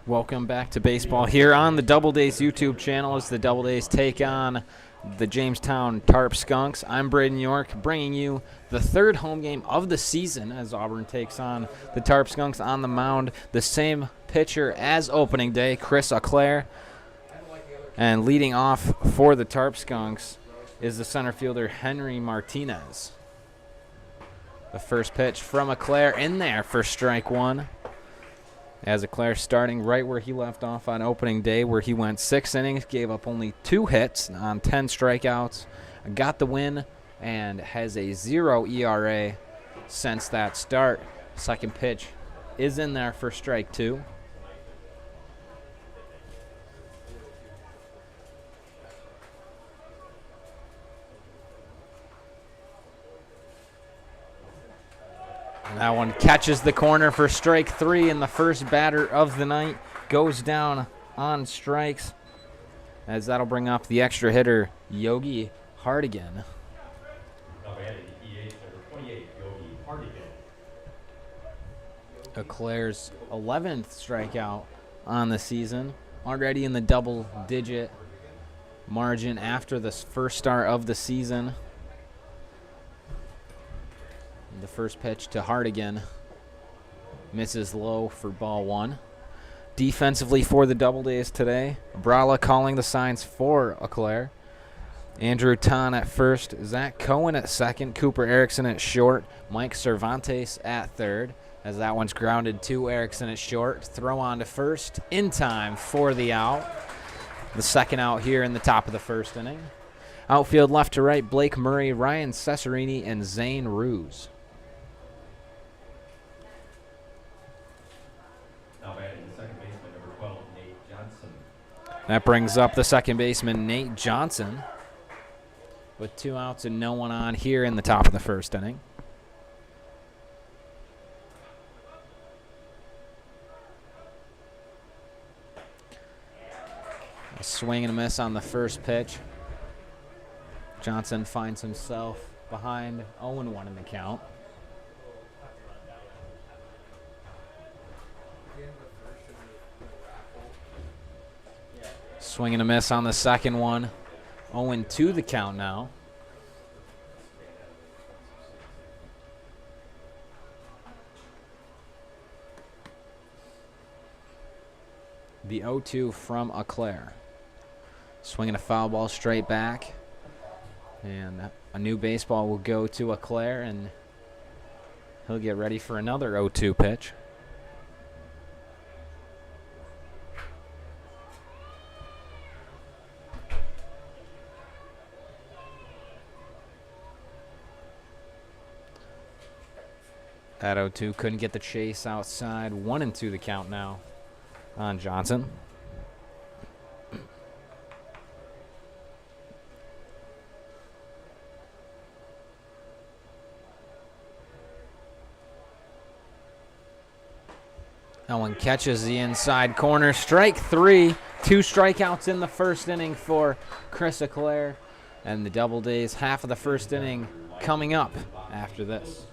Welcome back to baseball here on the Doubledays YouTube channel as the Doubledays take on the Jamestown Tarp Skunks. I'm Braden York, bringing you the third home game of the season as Auburn takes on the Tarp Skunks on the mound. The same pitcher as opening day, Chris Auclair. And leading off for the Tarp Skunks is the center fielder, Henry Martinez. The first pitch from Auclair in there for strike one. As Auclair starting right where he left off on opening day, where he went 6 innings, gave up only 2 hits on 10 strikeouts, got the win, and has a 0 ERA since that start. Second pitch is in there for strike 2. And that one catches the corner for strike 3, and the first batter of the night goes down on strikes, as that'll bring up the extra hitter, Yogi Hardigan. Auclair's 11th strikeout on the season, already in the double-digit margin after the first start of the season. The first pitch to Hardigan misses low for ball 1. Defensively for the Doubledays today, Brala calling the signs for Auclair. Andrew Ton at first, Zach Cohen at second, Cooper Erickson at short, Mike Cervantes at third, as that one's grounded to Erickson at short. Throw on to first in time for the out. The second out here in the top of the first inning. Outfield left to right, Blake Murray, Ryan Cesarini, and Zane Ruse. That brings up the second baseman, Nate Johnson, with 2 outs and no one on here in the top of the first inning. A swing and a miss on the first pitch. Johnson finds himself behind 0-1 in the count. Swing and a miss on the second one. 0-2 the count now. The 0-2 from Auclair. Swinging a foul ball straight back. And a new baseball will go to Auclair, and he'll get ready for another 0-2 pitch. That 0-2 couldn't get the chase outside. 1-2 the count now on Johnson. That one catches the inside corner. Strike 3. 2 strikeouts in the first inning for Chris Auclair. And the Doubledays, half of the first inning coming up after this.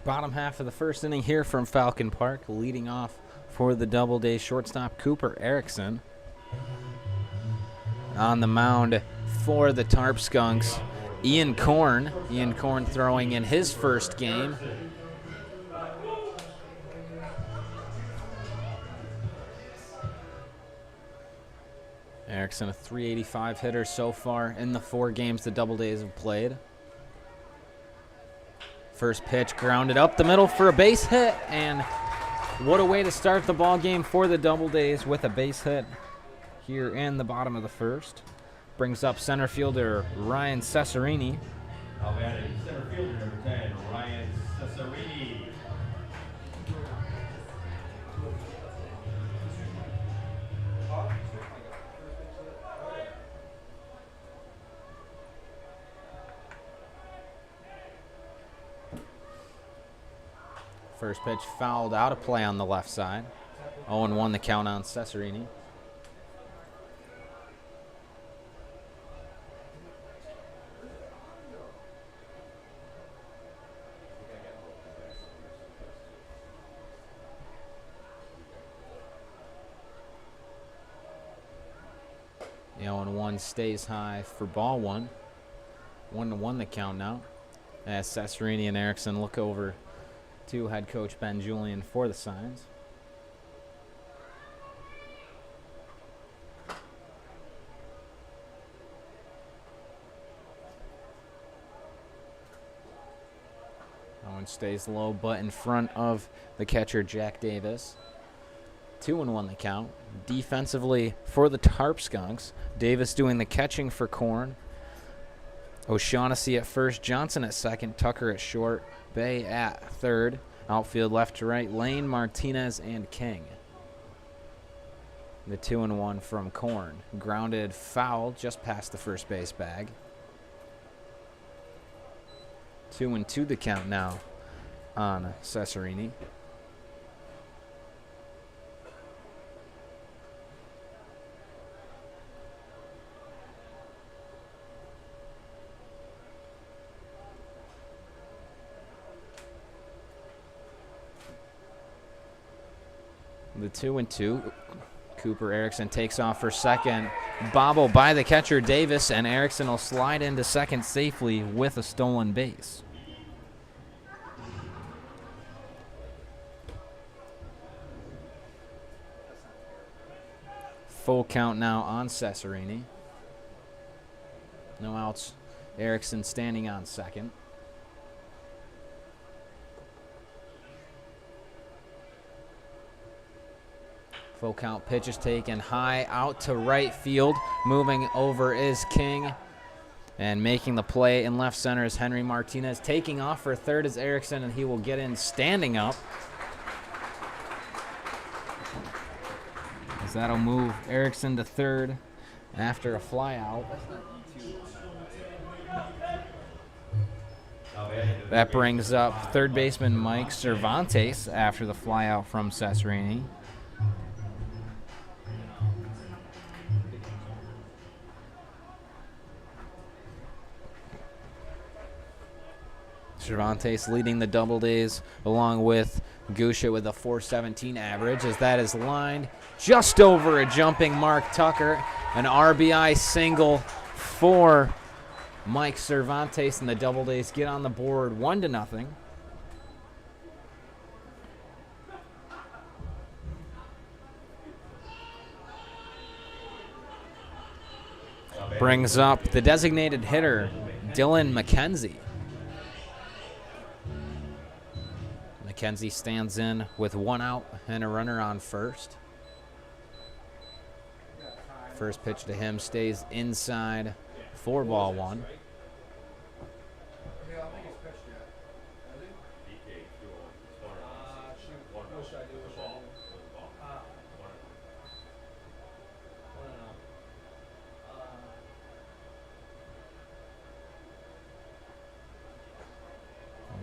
Bottom half of the first inning here from Falcon Park. Leading off for the Doubledays shortstop Cooper Erickson. On the mound for the Tarp Skunks, Ian Korn. Ian Korn throwing in his first game. Erickson, a .385 hitter so far in the 4 games the Doubledays have played. First pitch grounded up the middle for a base hit, and what a way to start the ball game for the Doubledays with a base hit here in the bottom of the first. Brings up center fielder Ryan Cesarini. Center fielder number 10, Ryan Cesarini. First pitch fouled out of play on the left side. 0-1 the count on Cesarini. The 0-1 stays high for ball one. 1-1 the count now. As Cesarini and Erickson look over to head coach Ben Julian for the signs. Owen stays low, but in front of the catcher, Jack Davis. 2-1 the count. Defensively for the Tarp Skunks, Davis doing the catching for Korn. O'Shaughnessy at first, Johnson at second, Tucker at short, Bay at third. Outfield left to right, Lane, Martinez, and King. The 2-1 from Korn. Grounded foul just past the first base bag. 2-2 the count now on Cesarini. The 2-2. Cooper Erickson takes off for second. Bobble by the catcher Davis, and Erickson will slide into second safely with a stolen base. Full count now on Cesarini. No outs. Erickson standing on second. Full count pitch is taken high out to right field. Moving over is King. And making the play in left center is Henry Martinez. Taking off for third is Erickson, and he will get in standing up. As that'll move Erickson to third after a fly out. That brings up third baseman Mike Cervantes after the fly out from Cesarini. Cervantes leading the Doubledays along with Gusha with a .417 average, as that is lined just over a jumping Mark Tucker. An RBI single for Mike Cervantes, and the Doubledays get on the board 1-0. Brings up the designated hitter, Dylan McKenzie. McKenzie stands in with 1 out and a runner on first. First pitch to him stays inside for ball one.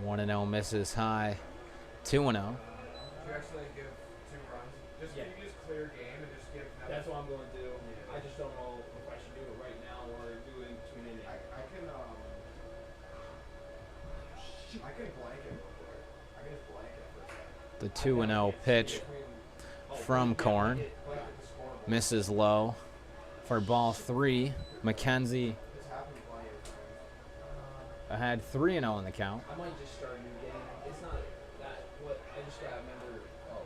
One and 0 misses high. 2-0. You actually give 2 runs. Just you just clear game and just give. That's what I'm going to do. Yeah. I just don't know if I should do it right now or do it in between innings. I can blank it real quick. I The 2-0 pitch from Korn. Misses low for ball 3. McKenzie had 3-0 in the count. I might just start a new game. It's not that what I just gotta remember. Oh,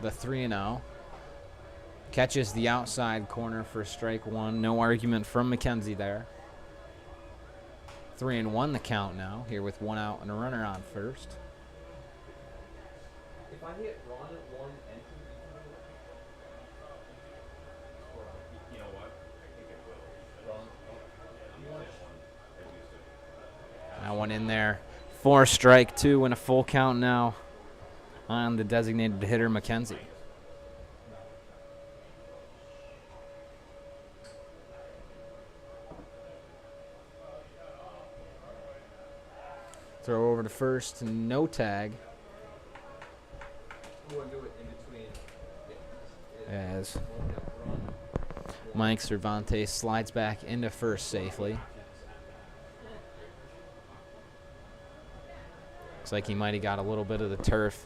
2 hits. The 3-0. Catches the outside corner for strike 1. No argument from McKenzie there. 3-1 the count now, here with 1 out and a runner on first. If I hit run 1 entry, You know what? I think it will. That one in there for strike 2 and a full count now on the designated hitter McKenzie. Throw over to first, no tag. you want to do it in between. As Mike Cervantes slides back into first safely. Looks like he might have got a little bit of the turf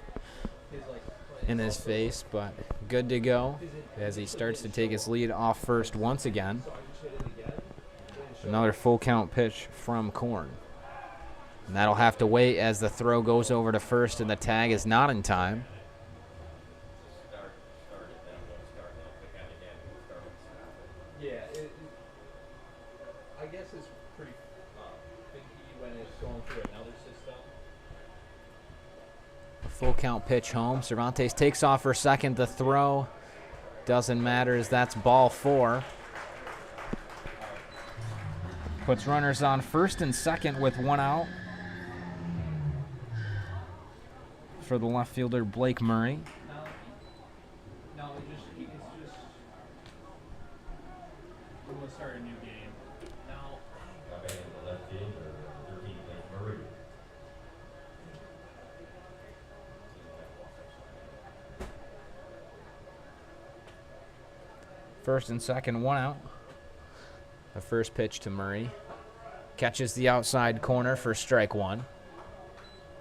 in his face, but good to go as he starts to take his lead off first once again. Another full count pitch from Korn. And that'll have to wait as the throw goes over to first and the tag is not in time. Yeah, I guess it's pretty finicky when it's going through another system. Full count pitch home. Cervantes takes off for second. The throw doesn't matter as that's ball 4. Puts runners on first and second with 1 out for the left fielder Blake Murray. No, it's just we're gonna start a new game. Now, Got back in the left field or 13 Blake Murray. First and second, 1 out. The first pitch to Murray. Catches the outside corner for strike 1.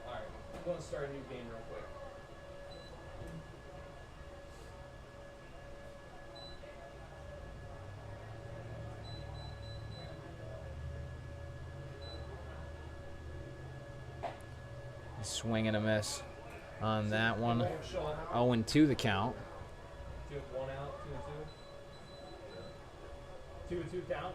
alright, I'm going to start a new game real quick. Swing and a miss on that one. Won't show how 0-2 the count. 2 with 1 out, 2 and 2. 2 and 2 count.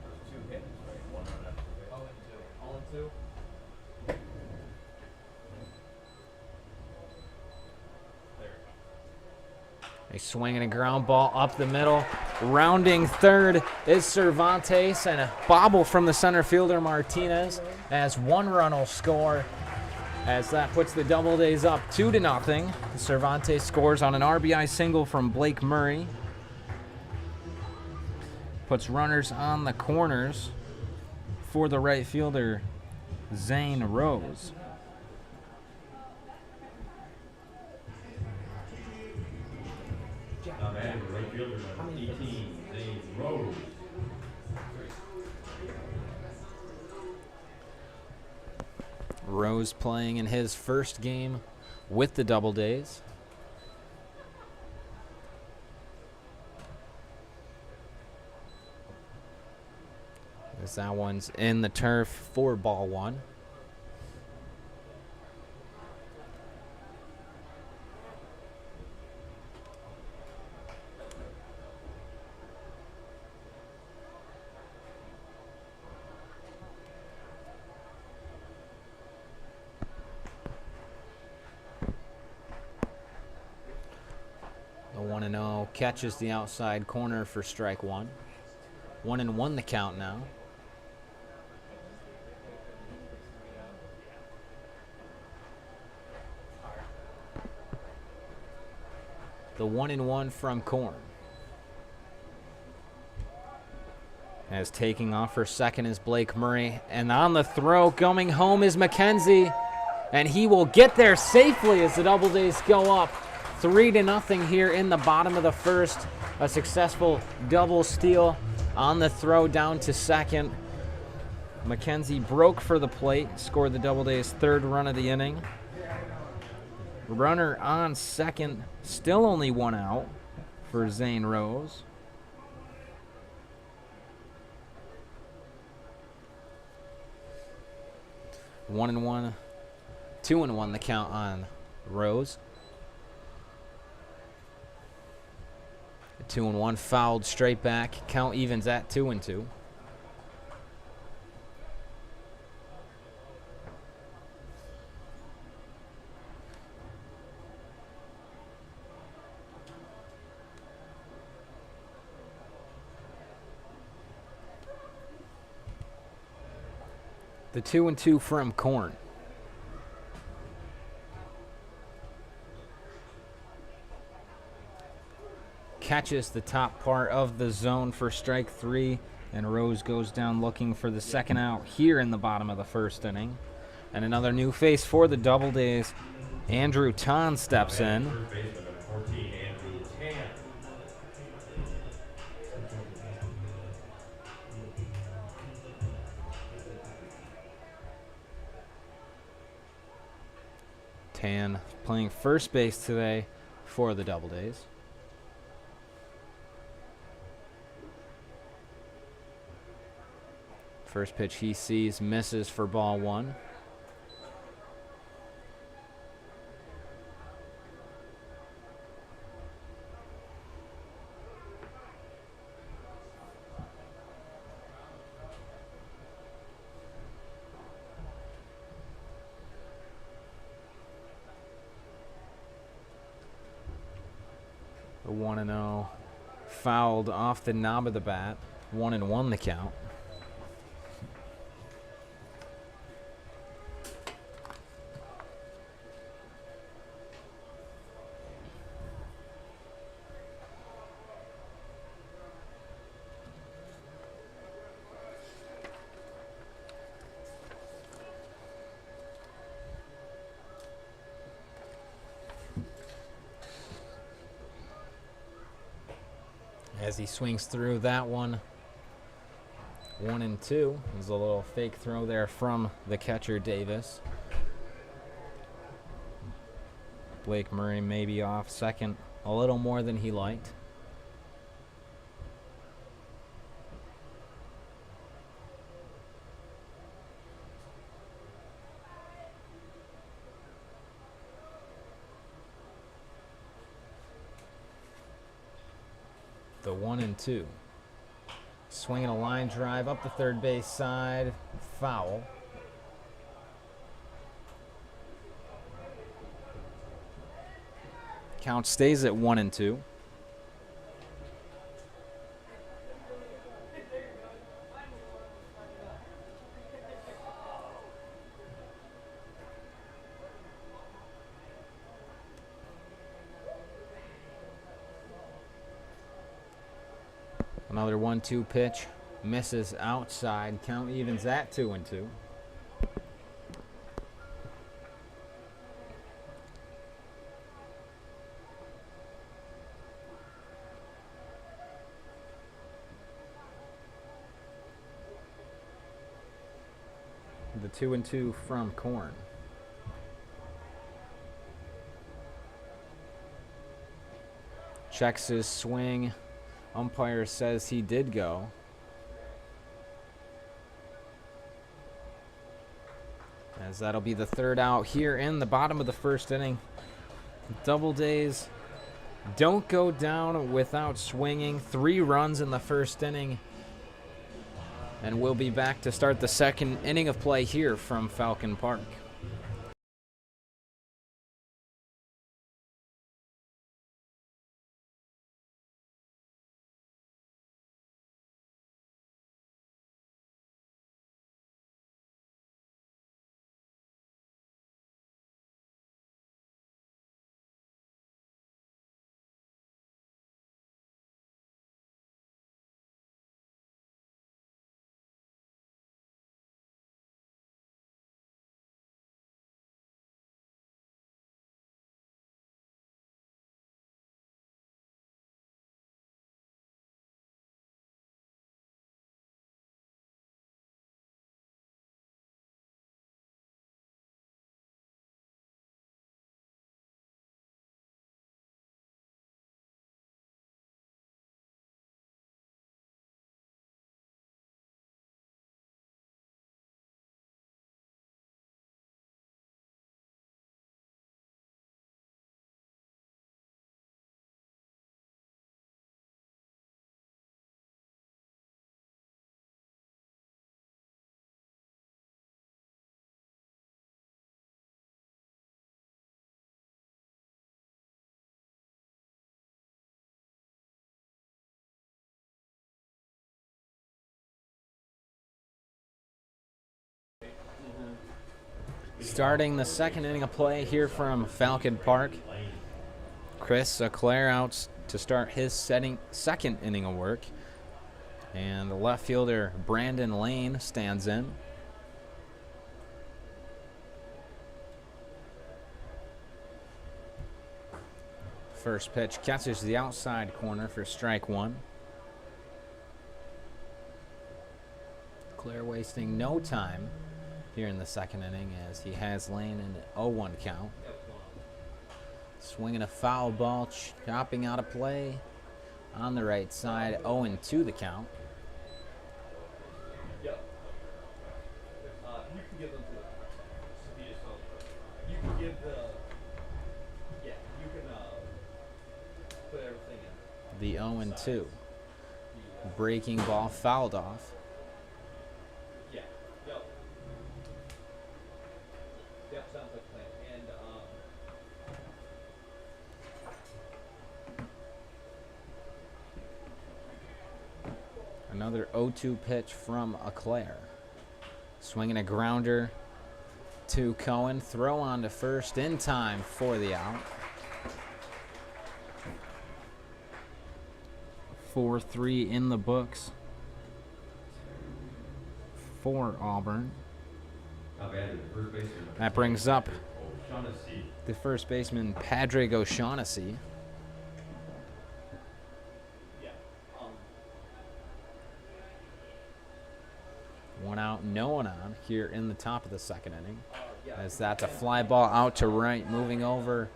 There's 2 hits, right? 1 run after the 0 and 2. 0 and 2. A swing and a ground ball up the middle. Rounding third is Cervantes, and a bobble from the center fielder Martinez as 1 run will score. As that puts the Doubledays up 2-0. Cervantes scores on an RBI single from Blake Murray. Puts runners on the corners for the right fielder Zane Rose. Now man, right fielder number 18, James Rose. Rose playing in his first game with the Doubledays. As that one's in the turf for ball 1. The 1-0 catches the outside corner for strike 1. 1-1 the count now. The 1-1 from Korn. As taking off for second is Blake Murray. And on the throw coming home is McKenzie. And he will get there safely as the Doubledays go up 3-0 here in the bottom of the first. A successful double steal on the throw down to second. McKenzie broke for the plate, scored the Doubledays' third run of the inning. Runner on second, still only one out for Zane Rose. 1-1, 2-1 the count on Rose. 2-1 fouled straight back. Count evens at 2-2. The 2-2 from Korn. Catches the top part of the zone for strike 3, and Rose goes down looking for the second out here in the bottom of the first inning. And another new face for the Doubledays. Andrew Ton steps in. First baseman number 14, Andrew Tan. Tan playing first base today for the Doubledays. First pitch he sees, misses for ball 1. The 1-0 fouled off the knob of the bat. 1-1 the count. As he swings through that one, 1-2. There's a little fake throw there from the catcher, Davis. Blake Murray maybe off second a little more than he liked. The 1-2. Swinging a line drive up the third base side. Foul. Count stays at 1-2. Another 1-2 pitch, misses outside. Count evens at 2-2. The 2-2 from Korn. Checks his swing. Umpire says he did go. As that'll be the third out here in the bottom of the first inning. Doubledays don't go down without swinging. 3 runs in the first inning. And we'll be back to start the second inning of play here from Falcon Park. Starting the second inning of play here from Falcon Park. Chris Leclerc out to start his second inning of work. And the left fielder, Brandon Lane, stands in. First pitch catches the outside corner for strike one. Leclerc wasting no time here in the second inning as he has Lane in an 0-1 count. Swinging a foul ball, chopping out a play on the right side, 0-2 the count. Yep. You can give them to the. You can give the. Yeah, you can put everything in. The 0-2. Breaking ball fouled off. Yeah. Yep. Yep. Sounds like a plan. And another 0-2 pitch from Leclerc. Swinging a grounder to Cohen. Throw on to first in time for the out. 4-3 in the books for Auburn. That brings up the first baseman, Padraig O'Shaughnessy. One out, no one on here in the top of the second inning. As that's a fly ball out to right. Moving over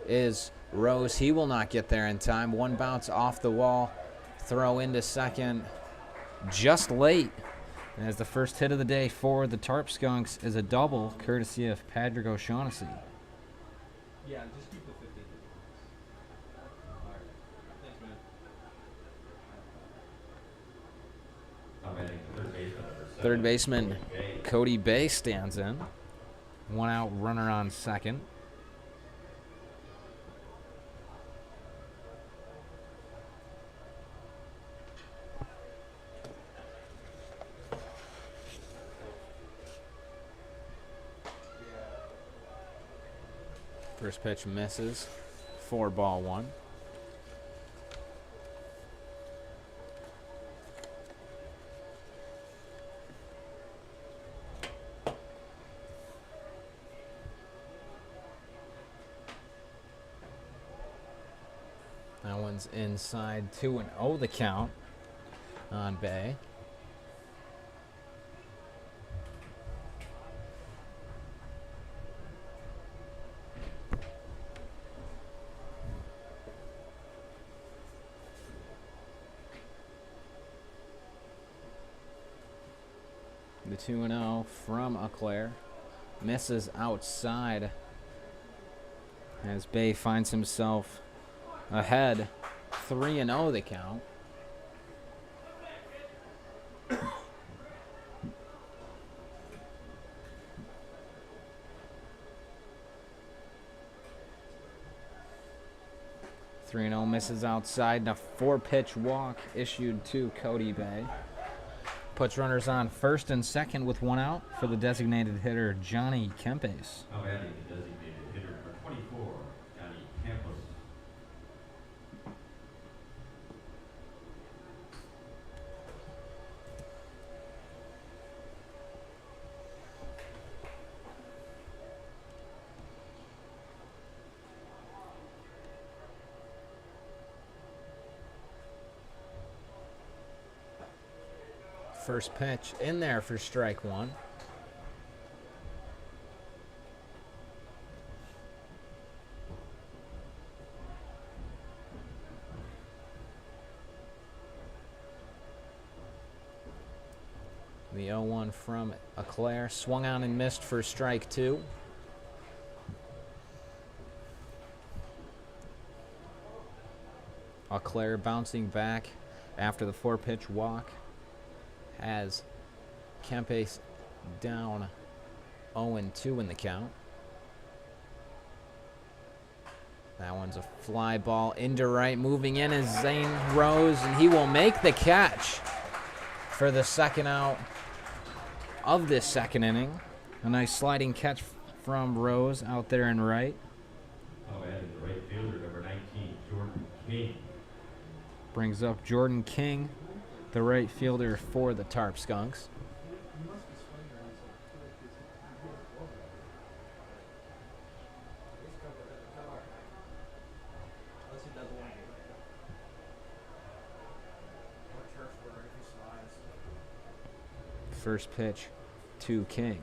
is Rose. He will not get there in time. One bounce off the wall. Throw into second just late. And as the first hit of the day for the Tarp Skunks is a double, courtesy of Padraig O'Shaughnessy. yeah, just keep the 15. All right. Thanks, man. Third baseman Cody Bay stands in. One out, runner on second. First pitch misses. 4-1. That one's inside 2-0 the count on Bay. The 2-0 from Leclerc misses outside as Bay finds himself ahead. 3-0 the count. Misses outside. And a 4-pitch walk issued to Cody Bay. Puts runners on first and second with one out for the designated hitter, Johnny Kempes. Now batting the designated hitter number 24, Johnny Campos. First pitch in there for strike one. The 0-1 from Leclerc. Swung on and missed for strike two. Leclerc bouncing back after the 4-pitch walk. Has Kempes down 0-2 in the count. That one's a fly ball into right. Moving in is Zane Rose, and he will make the catch for the second out of this second inning. A nice sliding catch from Rose out there in right. Oh, added the right fielder, number 19, Jordan King. Brings up Jordan King, the right fielder for the Tarp Skunks. Unless he does one. First pitch to King.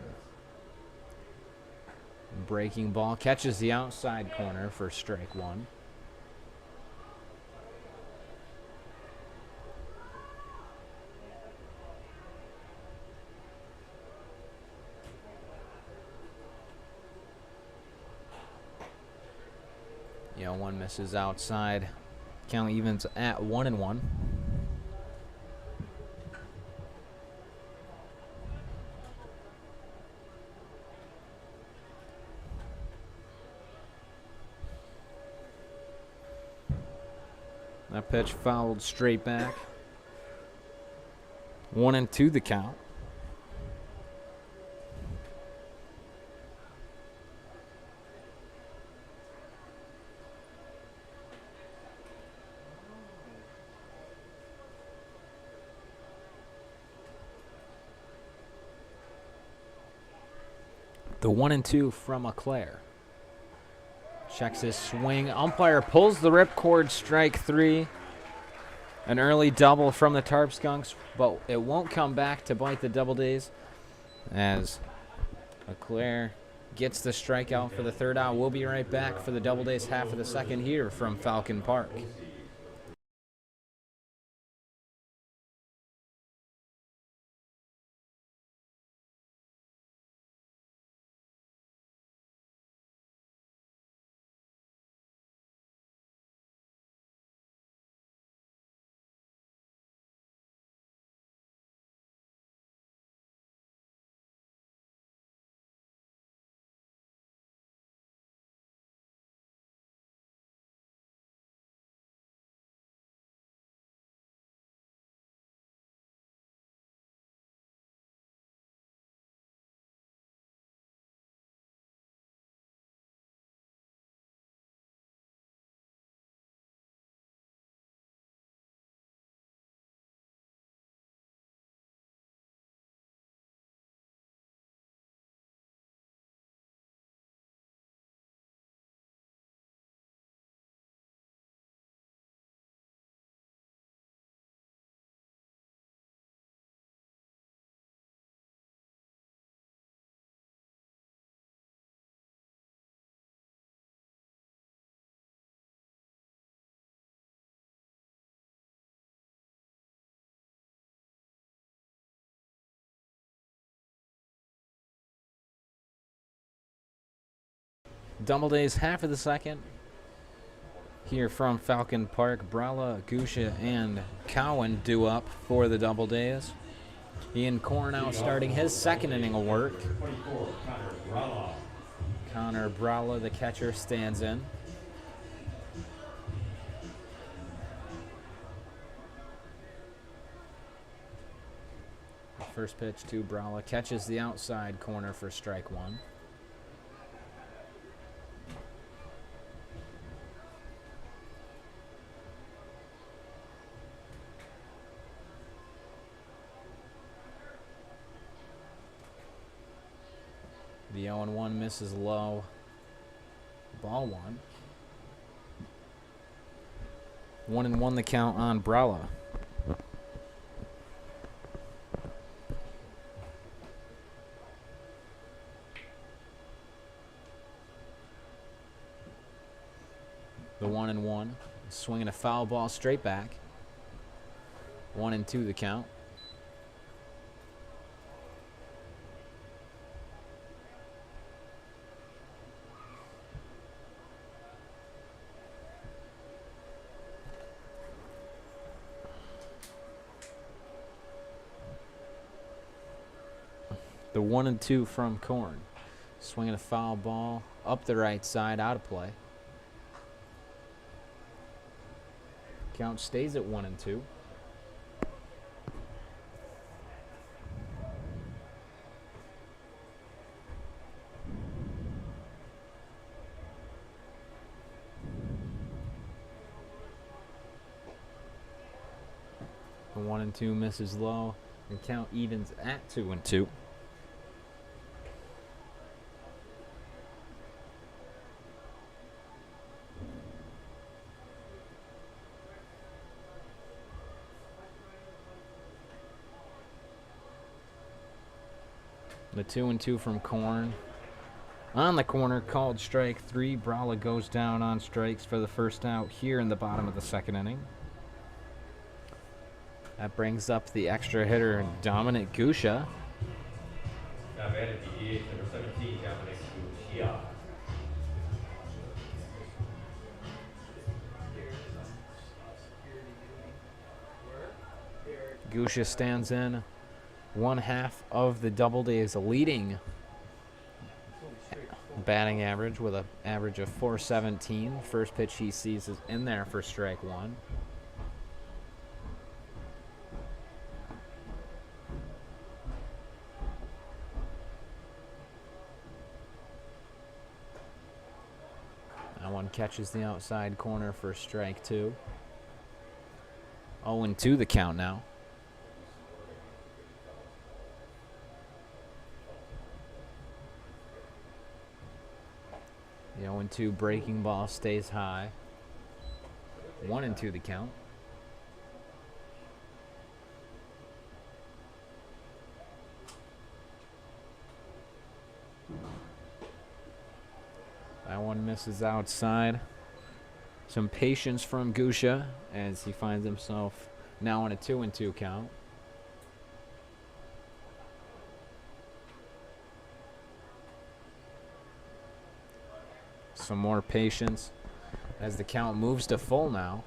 Breaking ball catches the outside corner for strike one. One misses outside. Count evens at 1-1. That pitch fouled straight back. 1-2 the count. The 1-2 from Eclair. Checks his swing. Umpire pulls the ripcord, strike three. An early double from the Tarp Skunks, but it won't come back to bite the Doubledays as Eclair gets the strikeout for the third out. We'll be right back for the Doubledays half of the second here from Falcon Park. Doubledays half of the second. Here from Falcon Park, Brala, Gusha, and Cowan due up for the Doubledays. Ian Cornow starting his second inning of work. 24, Connor Brala. Connor Brala, the catcher, stands in. First pitch to Brala, catches the outside corner for strike one. The 0-1 misses low. Ball one. 1-1 the count on Brala. The 1-1. Swinging a foul ball straight back. 1-2 the count. The 1-2 from Korn. Swinging a foul ball up the right side, out of play. Count stays at 1-2. The 1-2 misses low, and count evens at 2-2. The 2-2 from Korn. On the corner, called strike 3. Brawla goes down on strikes for the first out here in the bottom of the second inning. That brings up the extra hitter, Dominic Gusha. Now batted the DH number 17, Dominic Gusha. Gusha stands in one half of the Doubledays leading batting average with an average of .417. First pitch he sees is in there for strike 1. That one catches the outside corner for strike 2. 0-2 the count now. The 0-2 breaking ball stays high. 1-2 the count. That one misses outside. Some patience from Gusha as he finds himself now on a 2-2 count. Some more patience as the count moves to full now.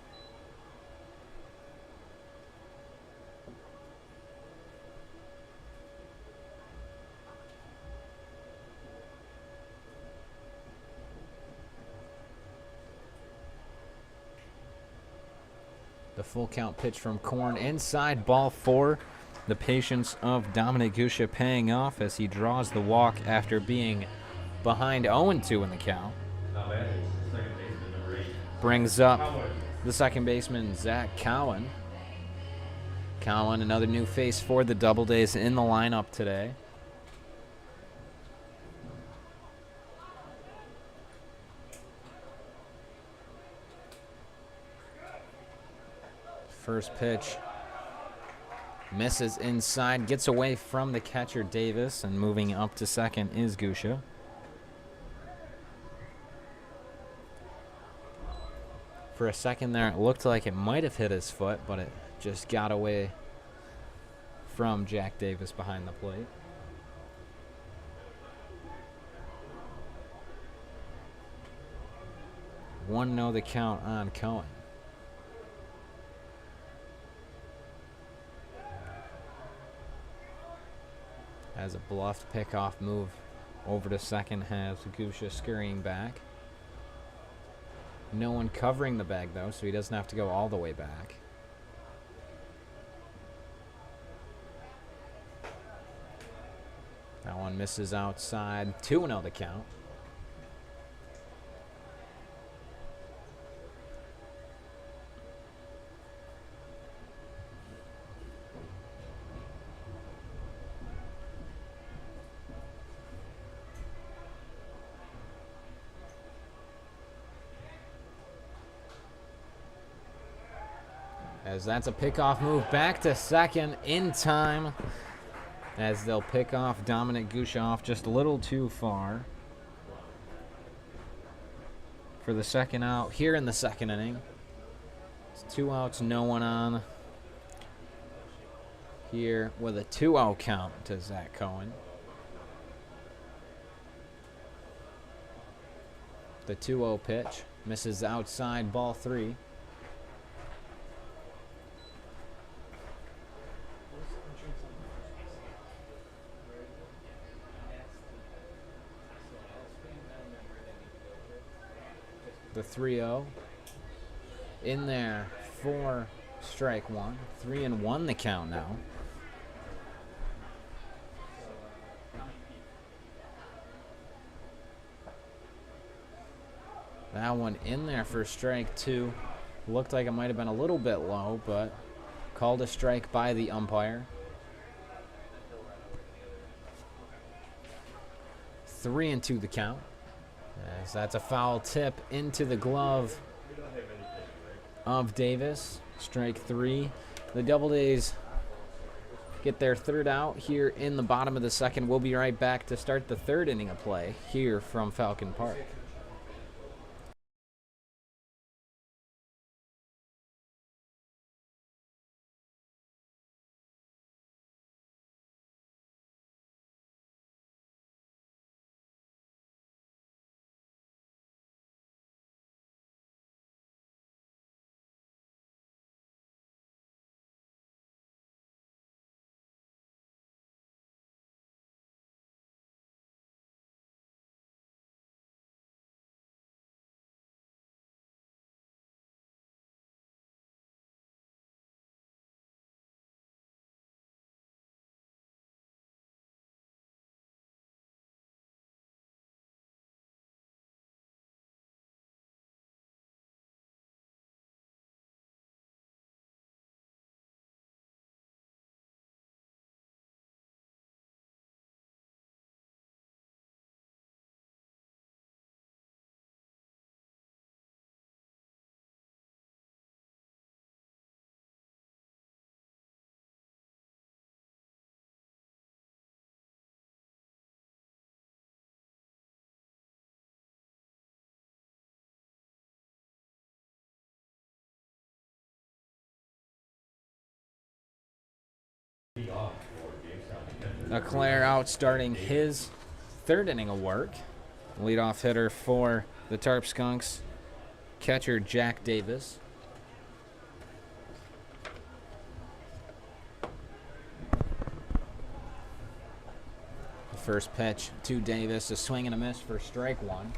The full count pitch from Korn inside, ball 4. The patience of Dominic Gusha paying off as he draws the walk after being behind 0-2 in the count. Now batted second baseman number 8. Brings up Cowan. the second baseman, Zach Cowan. Cowan, another new face for the Doubledays in the lineup today. First pitch misses inside, gets away from the catcher Davis, and moving up to second is Gusha. For a second there, it looked like it might have hit his foot, but it just got away from Jack Davis behind the plate. 1-0 the count on Cohen. As a bluffed pickoff move over to second, has Gusha scurrying back. No one covering the bag, though, so he doesn't have to go all the way back. That one misses outside. 2-0 the count. As that's a pickoff move back to second in time, as they'll pick off Dominic Gusha off just a little too far for the second out here in the second inning. It's 2 outs, no one on here with a 2-0 count to Zach Cohen. The 2-0 pitch misses outside, ball 3. The 3-0 in there for strike 1. 3-1 the count now. That one in there for strike 2. Looked like it might have been a little bit low, but Called a strike by the umpire. 3-2 the count. As that's a foul tip into the glove of Davis. Strike 3. The Doubledays get their third out here in the bottom of the second. We'll be right back to start the third inning of play here from Falcon Park. Leclerc out starting his third inning of work. Leadoff hitter for the Tarp Skunks, catcher Jack Davis. The first pitch to Davis, a swing and a miss for strike 1.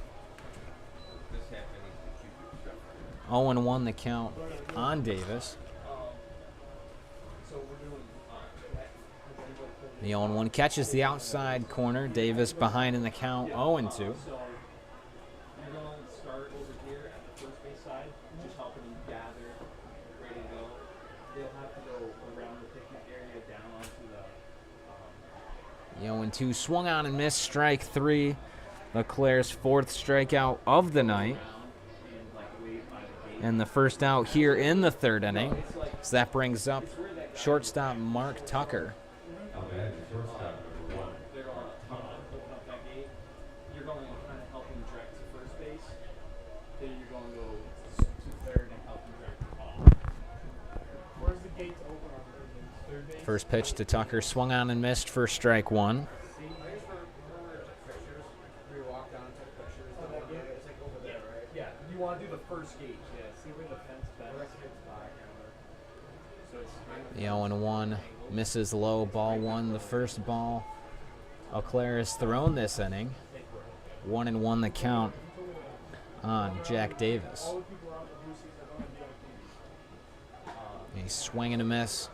0-1 the count on Davis. The 0-1 catches the outside corner. Davis behind in the count, 0-2. So you're going to start over here at the first base side, just helping them gather, ready to go. They'll have to go around the picnic area down onto the 0-2 swung on and missed, strike 3. Leclerc's fourth strikeout of the night. And the first out here in the third inning. So that brings up shortstop Mark Tucker. they're going to open up that gate. You're going to kind of help them direct to first base. Then you're going to go to third and help them direct the ball. Where's the gate to open on third base? First pitch to Tucker, swung on and missed for strike 1. I just remember pictures. We walk down and take pictures. It's like over there, right? Yeah, you want to do the first gate. Yeah, see where the fence bends. So it's kind of The 0-1 misses low, ball 1. The first ball Leclerc has thrown this inning. 1-1 the count on Jack Davis. A swing and a miss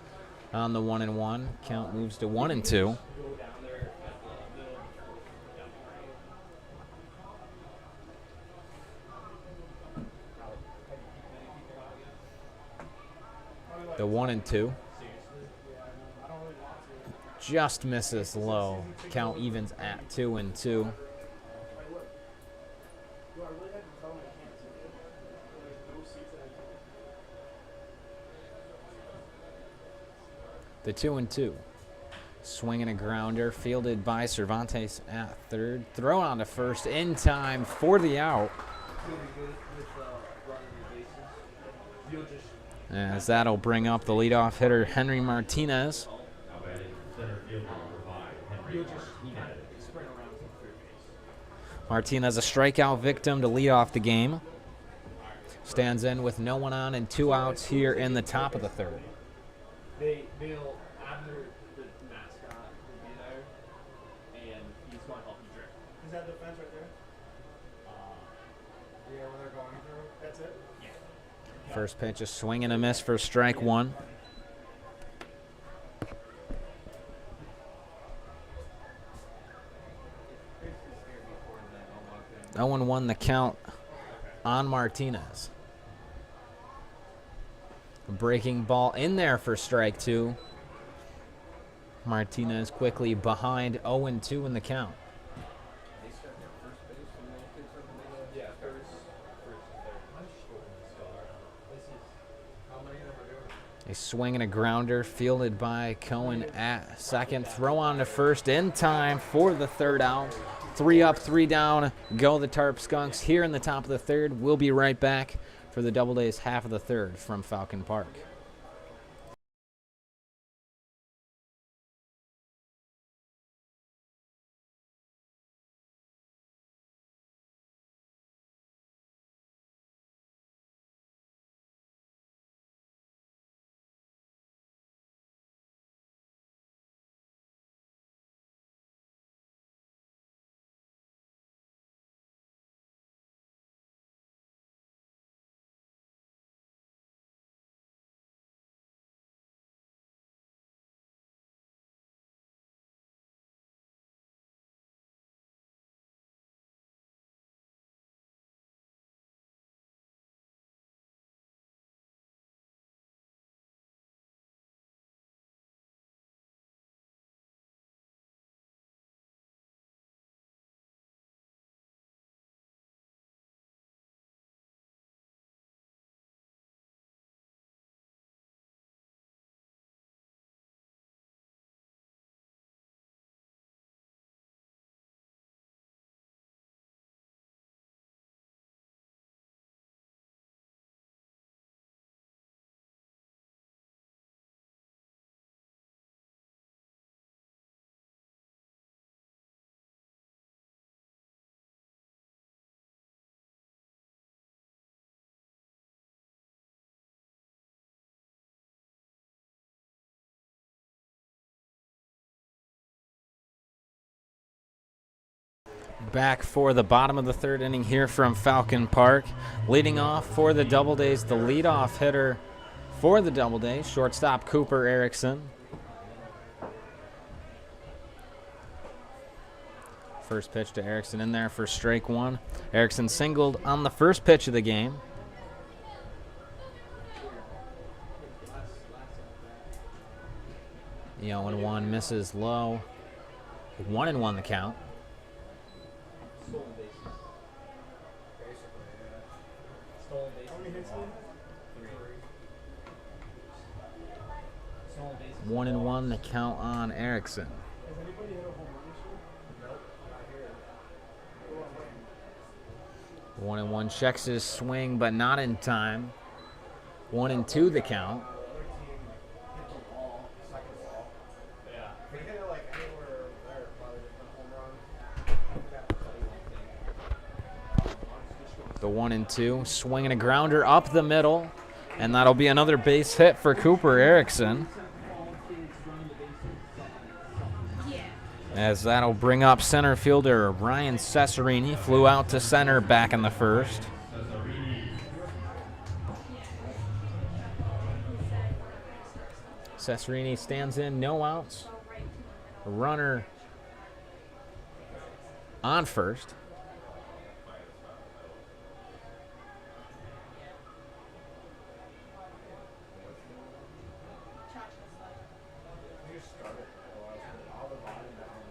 on the 1-1. Count moves to 1-2. The 1-2 just misses low. Count evens at 2-2. The 2-2. Swinging a grounder, fielded by Cervantes at third. Thrown on to first in time for the out. As that'll bring up the leadoff hitter, Henry Martinez. Martinez, a strikeout victim to lead off the game. Stands in with no one on and 2 outs here in the top of the third. They'll after the mascot will be there, and he's going to help you drift. Is that the fence right there? Yeah, where they're going through. That's it? Yeah. First pitch, a swing and a miss for strike 1. 0-1 the count on Martinez. A breaking ball in there for strike 2. Martinez quickly behind 0-2 in the count. They start at first base and then it takes over the Yeah, first and third. how many of them are doing it? A swing and a grounder fielded by Cohen at second. Throw on to first in time for the third out. 3 up, 3 down. Go the Tarp Skunks here in the top of the third. We'll be right back for the Doubledays half of the third from Falcon Park. Back for the bottom of the third inning here from Falcon Park. Leading off for the Doubledays, the leadoff hitter for the Doubledays, shortstop Cooper Erickson. First pitch to Erickson in there for strike 1. Erickson singled on the first pitch of the game. The 0-1 misses low. 1-1 the count. Stolen bases. Basically, yeah. Stolen bases. How many hits did he have? 3. Stolen bases. 1-1 the count on Erickson. Has anybody hit a home run this year? Nope, not here. 1-1 checks his swing, but not in time. 1-2 the count. The other team hit the wall, second wall. Yeah. If we hit it like anywhere there, probably just a home run. The 1-2, swing and a grounder up the middle, and that'll be another base hit for Cooper Erickson. As that'll bring up center fielder Ryan Cesarini, flew out to center back in the first. Cesarini stands in, no outs. A runner on first.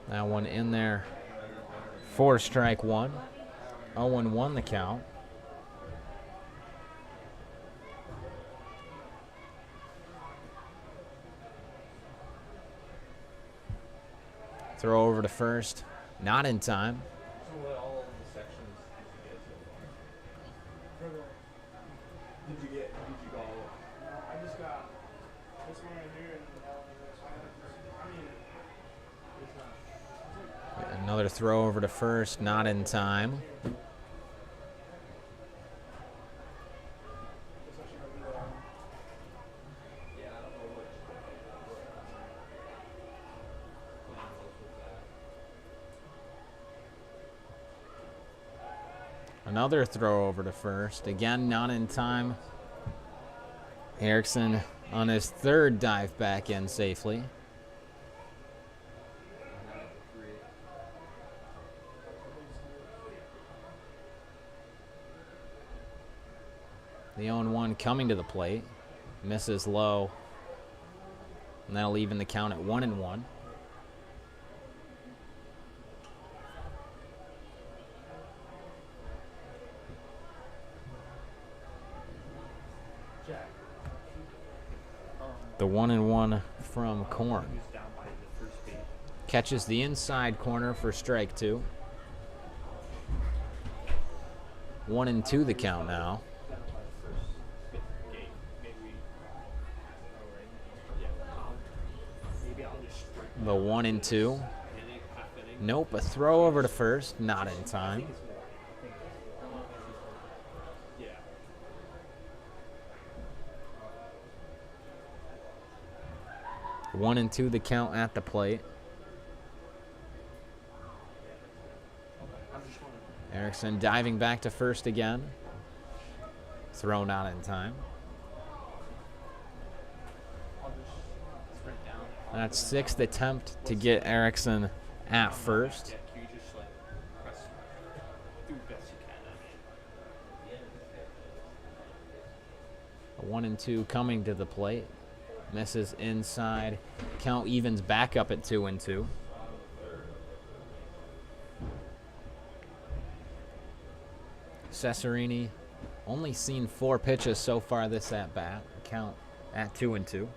That one in there for strike 1. 0-1 the count. Throw over to first. Not in time. So what all of the sections did you get so far? Did you go? I just got this one right here and that one right there. I mean, Another throw over to first. Not in time. Yeah, I don't know which plan was with that. Another throw over to first. Again, not in time. Erickson on his third dive back in safely. The 0-1 coming to the plate. Misses low. And that'll even the count at 1-1. The 1-1 from Korn. Catches the inside corner for strike 2. 1-2 the count now. The 1-2. Nope, a throw over to first, not in time. The 1-2 the count at the plate. Erickson diving back to first again. Throw not in time. That's 6th attempt to get Erickson at first. A 1-2 coming to the plate. Misses inside. Count evens back up at 2-2. Cesarini only seen 4 pitches so far this at bat. Count at 2-2.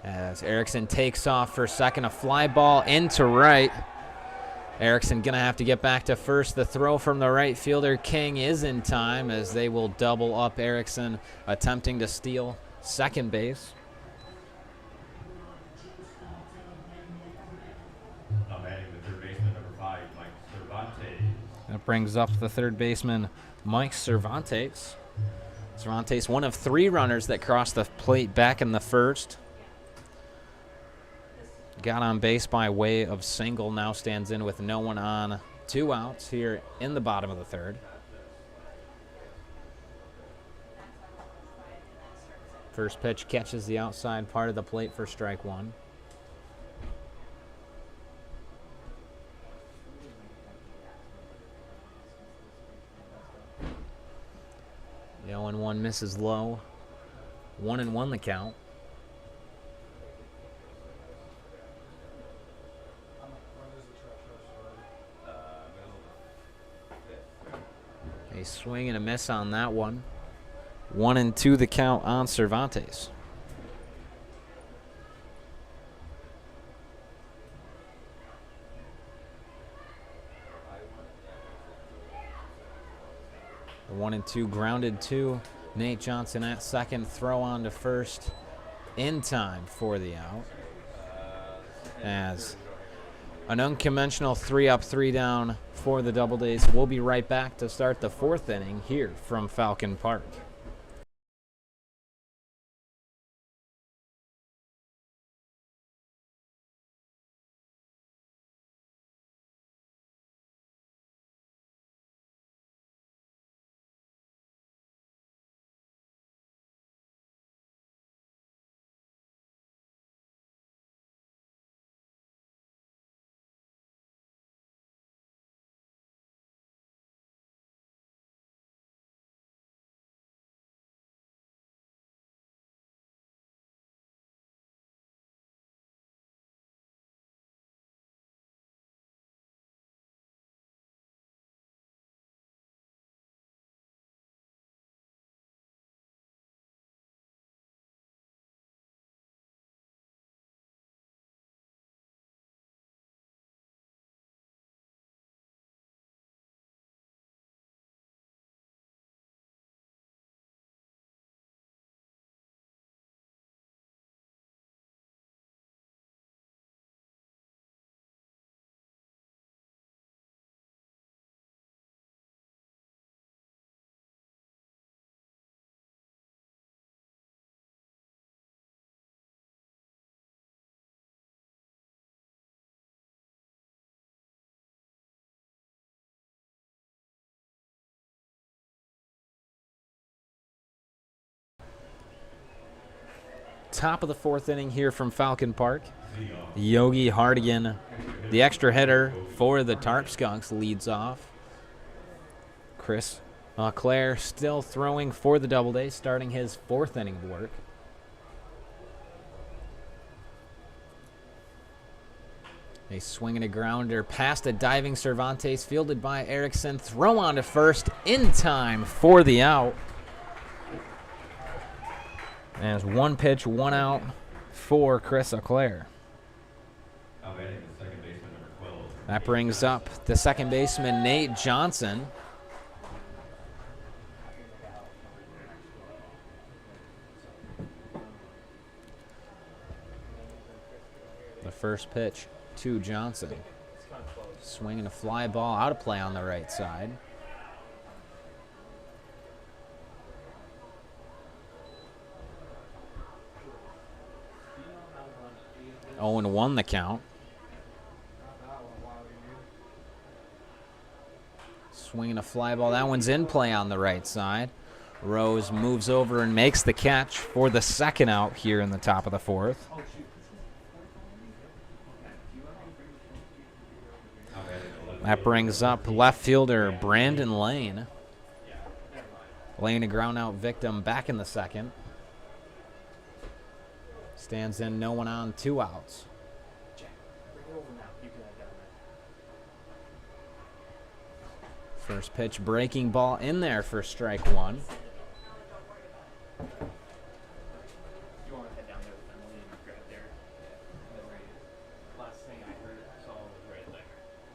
As Erickson takes off for second, a fly ball into right. Erickson gonna have to get back to first. The throw from the right fielder King is in time as they will double up Erickson, attempting to steal second base. Now batting the third baseman, number 5, Mike Cervantes. That brings up the third baseman, Mike Cervantes. Cervantes, one of 3 runners that crossed the plate back in the first. Got on base by way of single, now stands in with no one on. 2 outs here in the bottom of the third. First pitch catches the outside part of the plate for strike 1. The 0-1 misses low. 1-1 the count. A swing and a miss on that one. 1-2 the count on Cervantes. The 1-2 grounded 2. Nate Johnson at second. Throw on to first in time for the out. As an unconventional 3-up, 3-down for the Doubledays. We'll be right back to start the 4th inning here from Falcon Park. Top of the 4th inning here from Falcon Park. Yogi Hardigan, the extra hitter for the Tarp Skunks, leads off. Chris Claire still throwing for the Doubledays, starting his 4th inning of work. A swing and a grounder past a diving Cervantes, fielded by Erickson. Throw on to first in time for the out. And it's 1 pitch, 1 out for Chris Claire. Now batting the second baseman, number 12. That brings up the second baseman, Nate Johnson. The first pitch to Johnson. Swinging a fly ball out of play on the right side. 0-1 the count. Swinging a fly ball. That one's in play on the right side. Rose moves over and makes the catch for the second out here in the top of the 4th. That brings up left fielder Brandon Lane. Lane, a ground out victim, back in the second. Stands in, no one on, 2 outs. First pitch, breaking ball in there for strike 1.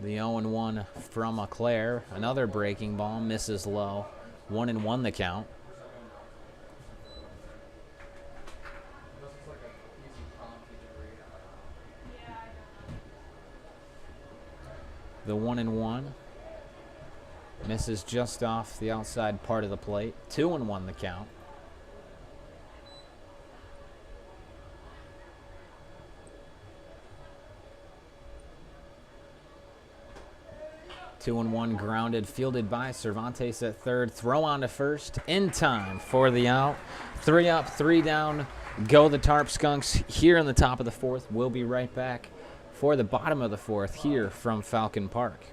The 0-1 from Claire. Another breaking ball, misses low. 1-1 the count. The 1-1 misses just off the outside part of the plate. 2-1 the count. Two and one grounded, fielded by Cervantes at third. Throw on to first in time for the out. 3 up, 3 down. Go the Tarp Skunks here in the top of the 4th. We'll be right back for the bottom of the 4th here from Falcon Park.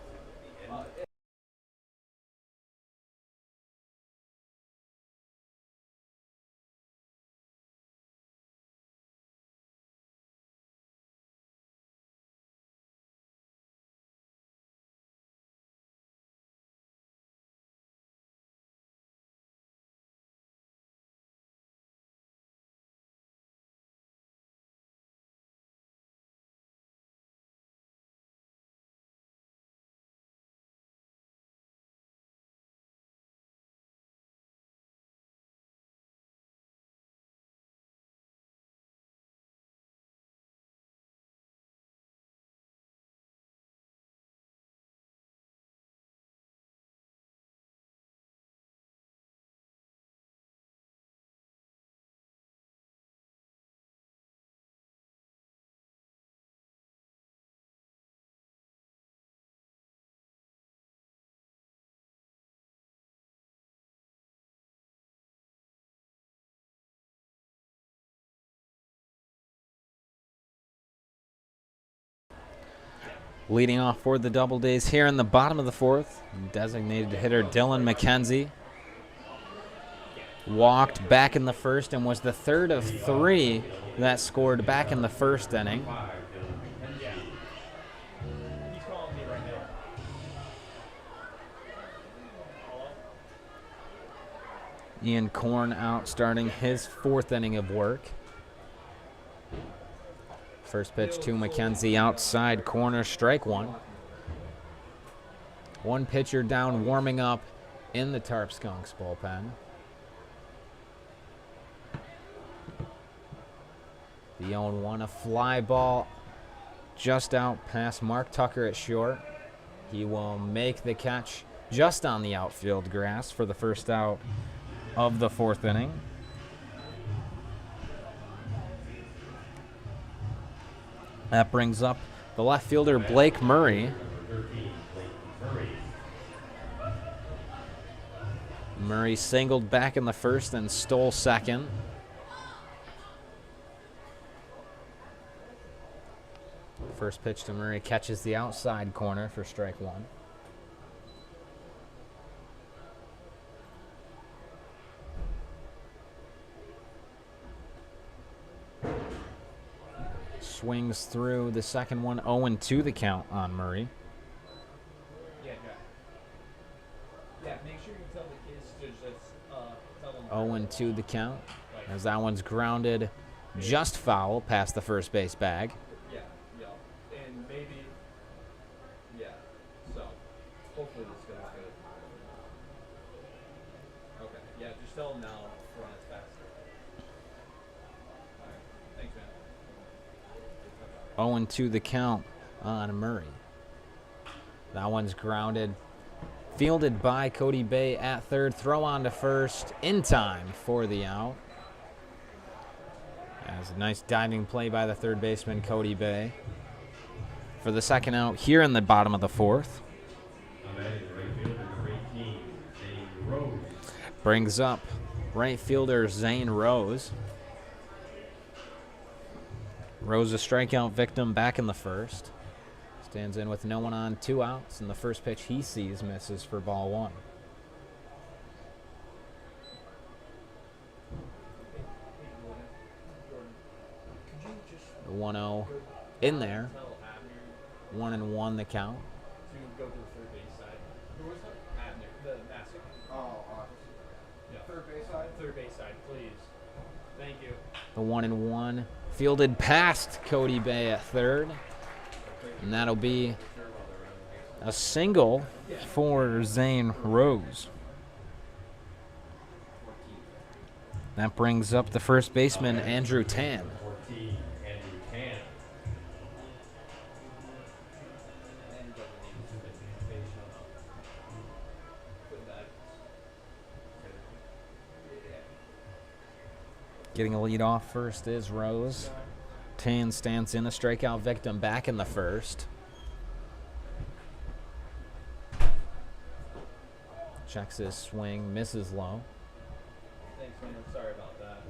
Leading off for the Doubledays here in the bottom of the 4th, designated hitter Dylan McKenzie. Walked back in the first and was the 3rd of 3 that scored back in the 1st inning. Ian Korn out starting his 4th inning of work. First pitch to McKenzie, outside corner, strike 1. One pitcher down, warming up in the Tarp Skunks bullpen. The 0-1, a fly ball just out past Mark Tucker at short. He will make the catch just on the outfield grass for the first out of the 4th inning. That brings up the left fielder, Blake Murray. Murray singled back in the 1st and stole 2nd. First pitch to Murray catches the outside corner for strike 1. swings through the second one. 0-2 the count on Murray. Yeah, make sure you tell the kids to just tell them. 0-2 the count, as that one's grounded just foul past the first base bag. Yeah, and maybe, so hopefully this goes good. Okay, just tell them now, run as fast. All right, thanks, man. 0-2 the count on Murray. That one's grounded. Fielded by Cody Bay at third. Throw on to first in time for the out. As a nice diving play by the third baseman, Cody Bay. For the second out here in the bottom of the fourth. Brings up right fielder Zane Rose. Rose, a strikeout victim back in the first. Stands in with no one on, 2 outs, and the first pitch he sees misses for ball 1. The 1-0 in there. 1-1 the count. To go to the third base side. Who was that? Abner, the master. Third base side? Third base side, please. Thank you. The 1-1 fielded past Cody Bay at third. And that'll be a single for Zane Rose. That brings up the first baseman, Andrew Tan. 14, Andrew Tan. Getting a lead off first is Rose. Tan stands in, a strikeout victim back in the first. Checks his swing, misses low. Thanks, man. I'm sorry about that.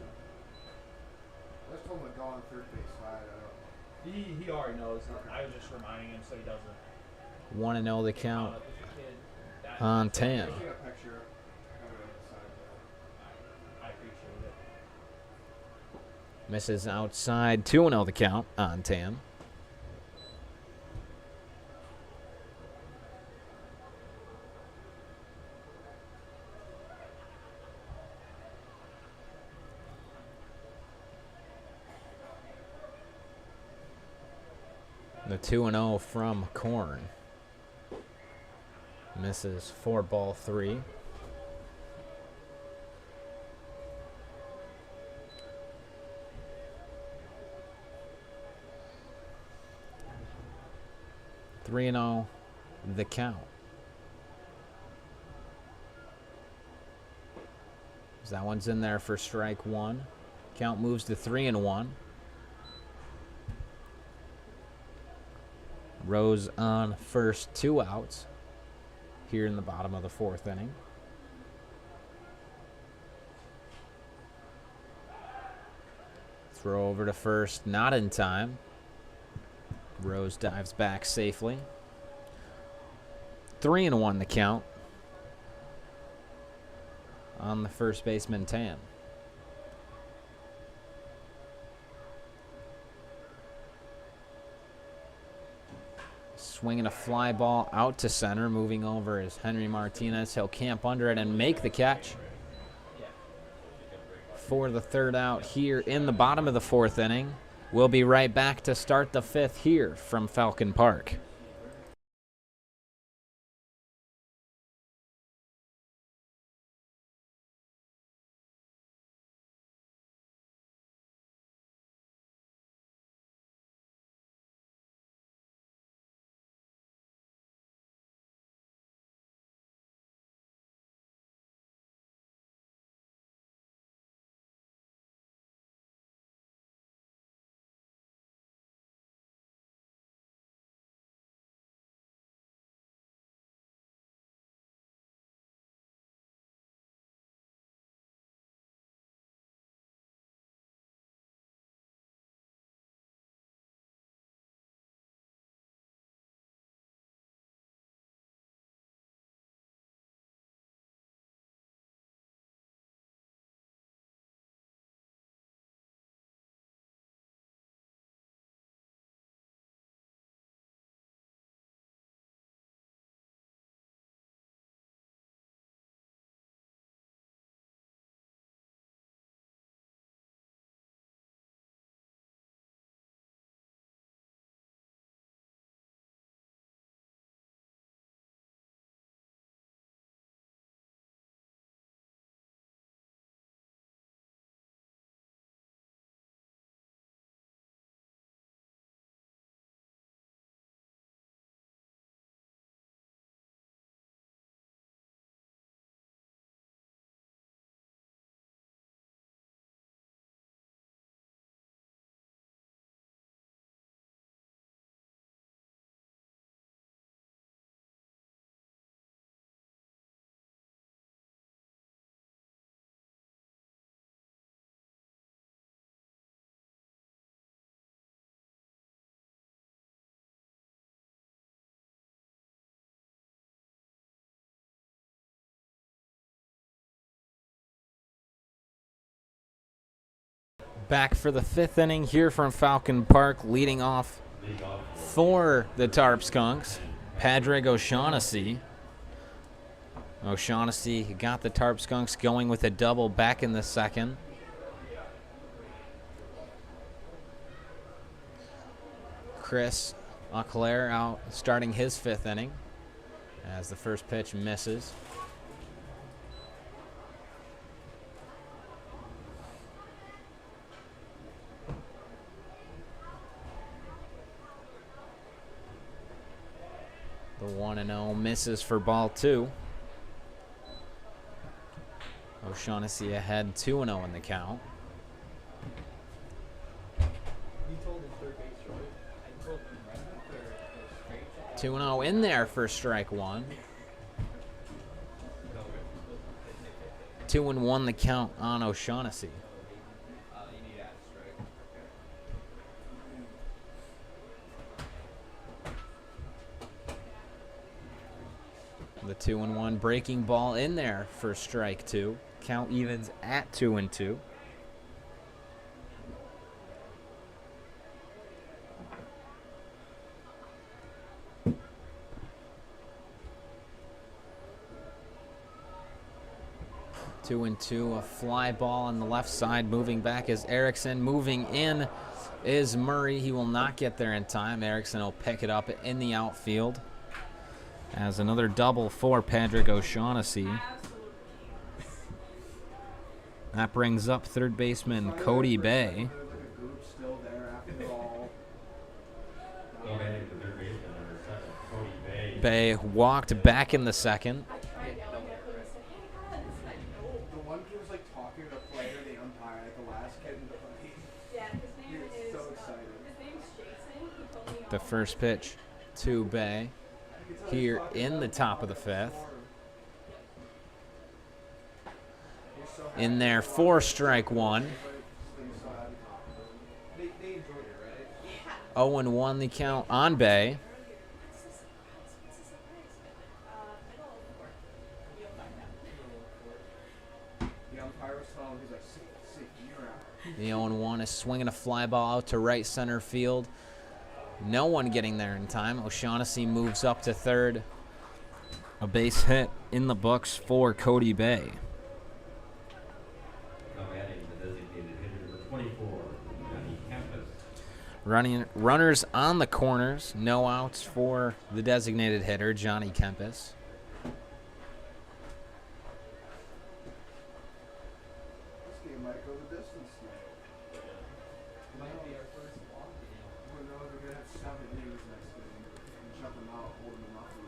I just told him to go on third base side. He already knows. I was just reminding him so he doesn't. 1-0 the count With the kid. on Tan. Take a picture. I appreciate it. Misses outside, 2-0 the count on Tan. The 2-0 from Korn. Misses for ball 3. Three and 0 the count. So that one's in there for strike 1. Count moves to 3-1. Rose on first, 2 outs here in the bottom of the 4th inning. Throw over to first, not in time. Rose dives back safely. 3-1 the count on the first baseman, Tan. Swinging a fly ball out to center. Moving over is Henry Martinez. He'll camp under it and make the catch for the 3rd out here in the bottom of the 4th inning. We'll be right back to start the 5th here from Falcon Park. Back for the 5th inning here from Falcon Park, leading off Lead off for the Tarp Skunks, Padraig O'Shaughnessy. O'Shaughnessy got the Tarp Skunks going with a double back in the 2nd. Chris Auclair out starting his 5th inning as the first pitch misses. The 1-0 misses for ball 2. O'Shaughnessy ahead 2-0 in the count. You told him third base, right? I told him right after straight. 2-0 in there for strike 1. 2-1 the count on O'Shaughnessy. You need to add strike. The 2-1 breaking ball in there for strike 2. Count evens at 2-2. Two and two, a fly ball on the left side. Moving back is Erickson. Moving in is Murray. He will not get there in time. Erickson will pick it up in the outfield. As another double for Padraig O'Shaughnessy. That brings up third baseman Cody Bay. There's like a group still there after all. Go ahead into third baseman number 7, Cody Bay. Bay walked back in the 2nd. The one who was like talking to the player, the umpire, like the last kid in the play. Yeah, his He name was is. so excited. His name's Jason. He told me. The first pitch to Bay here in the top of the 5th. In there for strike 1. They enjoyed it, right? 0-1 the count on Bay. What's the surprise? Middle of the 4th. You'll find out. The umpire was telling him, he's like, safe, you're out. The 0-1 is swinging a fly ball out to right center field. No one getting there in time. O'Shaughnessy moves up to third. A base hit in the books for Cody Bay. Now adding the designated hitter number 24, Johnny Campus. Runners on the corners. No outs for the designated hitter, Johnny Kempis. This game might go the distance now. Might be our first long game. Who knows, we're gonna have 7 innings next game. And shut them out, holding them up, and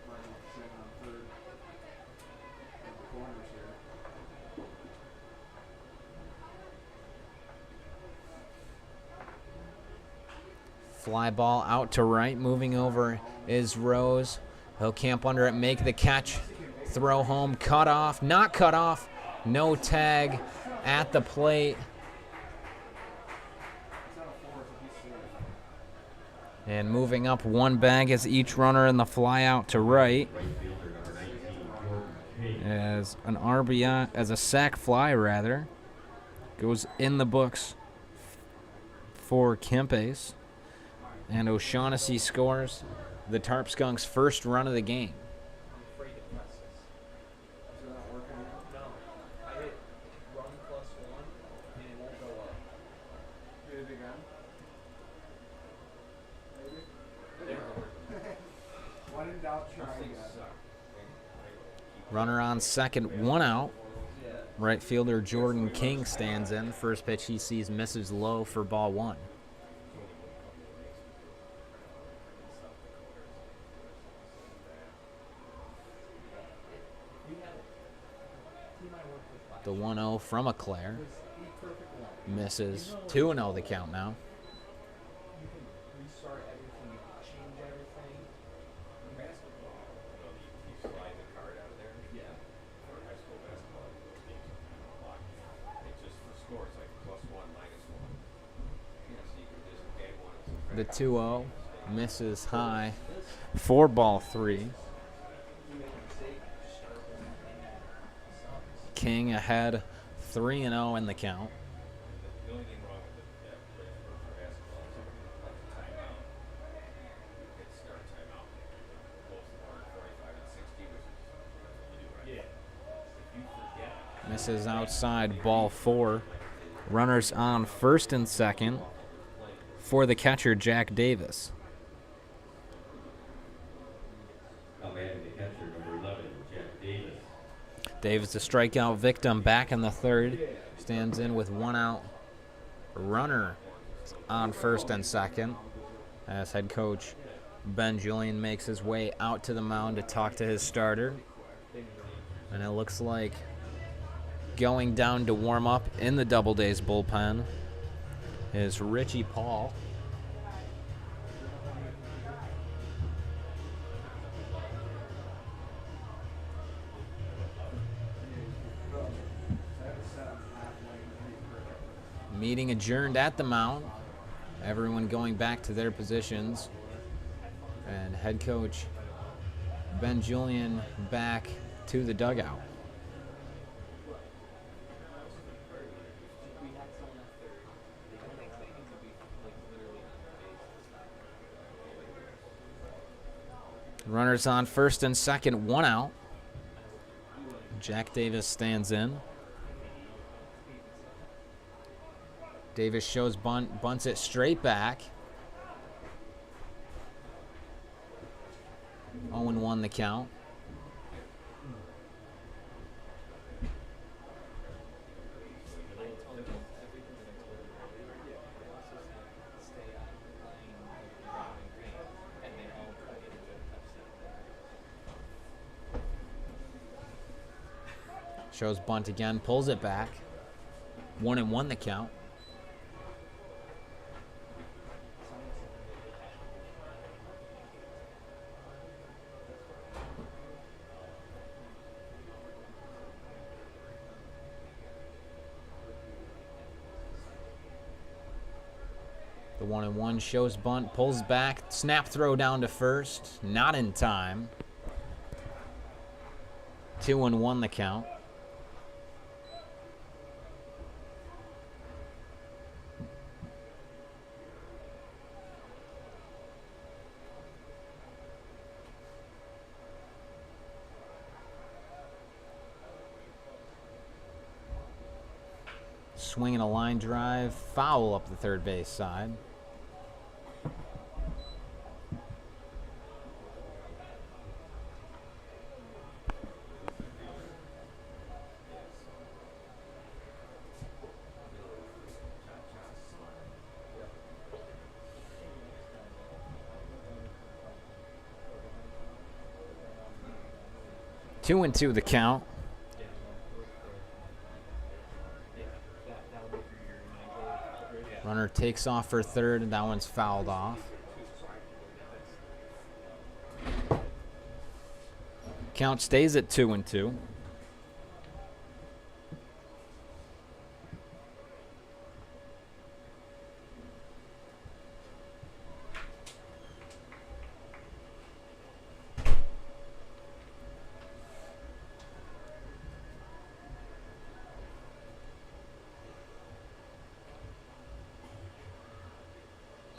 running off shit on third. In the corners here. Fly ball out to right. Moving over is Rose. He'll camp under it, make the catch. Throw home, cut off, not cut off. No tag at the plate. It's not a 4, so he's safe. And moving up one bag is each runner in the fly out to right. Right fielder number 19, Jordan King. As an RBI, as a sac fly rather, goes in the books for Kempes. And O'Shaughnessy scores the Tarp Skunks' first run of the game. I'm afraid to press this. Is it not working now? No. I hit run +1 and it won't go up. Hit it again? Maybe? When in doubt, try again. Runner on second, 1 out. Right fielder Jordan King stands in. First pitch he sees misses low for ball 1. The 1-0 from Auclair misses. 2-0 the count now. You can restart everything, change everything. In basketball. You slide the card out of there. Yeah. For high school basketball, it's locked. It's just for scores, like +1, -1. Yeah, so you can just game one. The 2-0 misses high for ball 3. King ahead 3-0 in the count. The only thing Misses outside, ball 4. Runners on first and second for the catcher, Jack Davis. Now batting the catcher, number 11, Jack Davis. Davis, a strikeout victim, back in the third. Stands in with 1 out. Runner on first and second as head coach Ben Julian makes his way out to the mound to talk to his starter. And it looks like going down to warm up in the Doubledays bullpen is Richie Paul. Meeting adjourned at the mound. Everyone going back to their positions. And head coach Ben Julian back to the dugout. Runners on first and second, 1 out. Jack Davis stands in. Davis shows bunt, bunts it straight back. 0-1 the count. Shows bunt again, pulls it back. 1-1 the count. The 1-1 shows bunt, pulls back, snap throw down to first, not in time. 2-1 the count. Swinging a line drive, foul up the third base side. Two and two the count. Runner takes off for third, and that one's fouled off. Count stays at 2-2.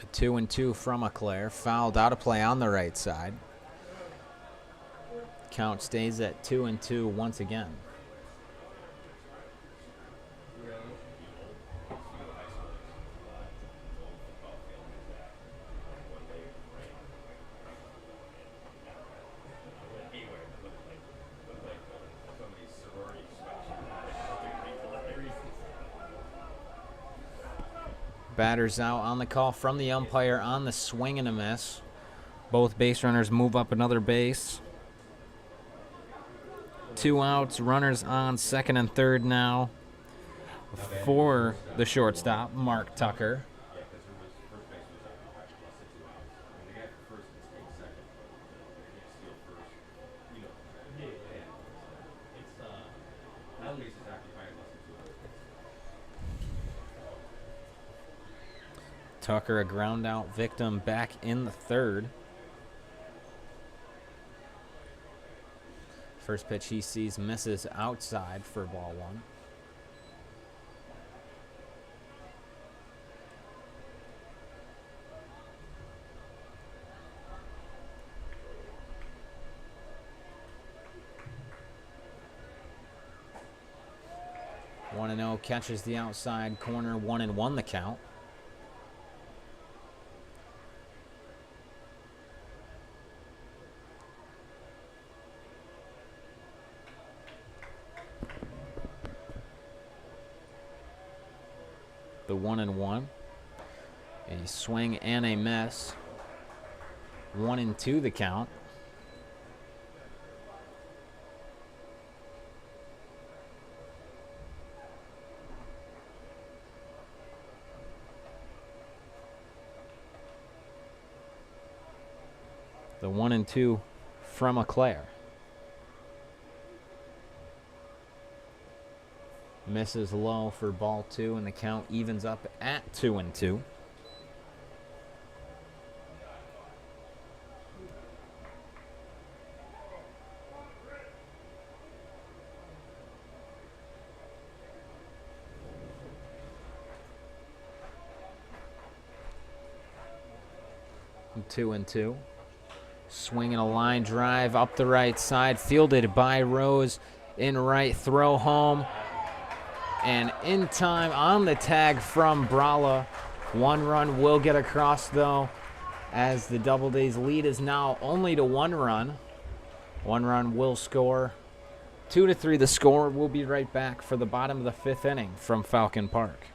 A 2-2 from Eclair, fouled out of play on the right side. Count stays at 2-2 once again. Batters out on the call from the umpire on the swing and a miss. Both base runners move up another base. 2 outs, runners on second and third now for the shortstop, Mark Tucker. Tucker, a ground out victim, back in the third. First pitch he sees misses outside for ball 1. 1-0, catches the outside corner, 1-1 the count. The 1-1. A swing and a miss. 1-2 the count. The 1-2 from Eclair. Misses low for ball 2, and the count evens up at 2-2. Two and two. Swinging a line drive up the right side, fielded by Rose in right, throw home, and in time on the tag from Brala. 1 run will get across though, as the Doubledays lead is now only to 1 run. 1 run will score. 2-3 the score. We'll be right back for the bottom of the 5th inning from Falcon Park.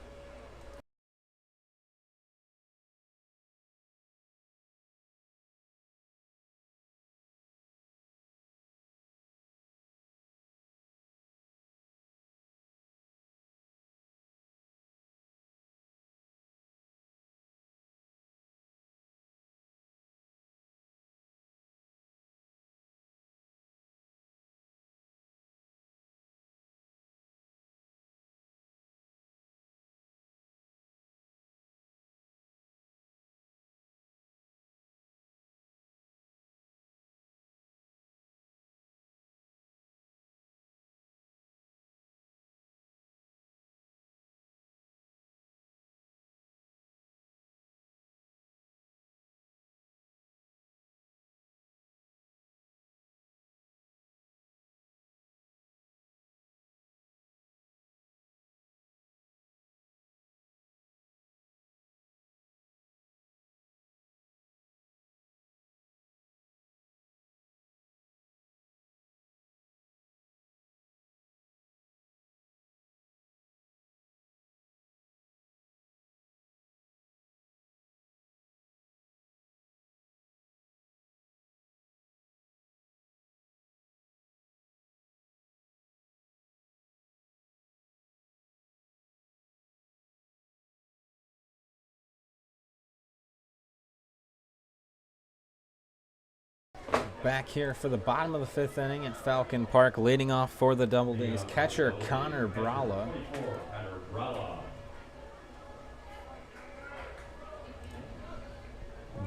Back here for the bottom of the 5th inning at Falcon Park, leading off for the Doubledays, catcher Connor Brala.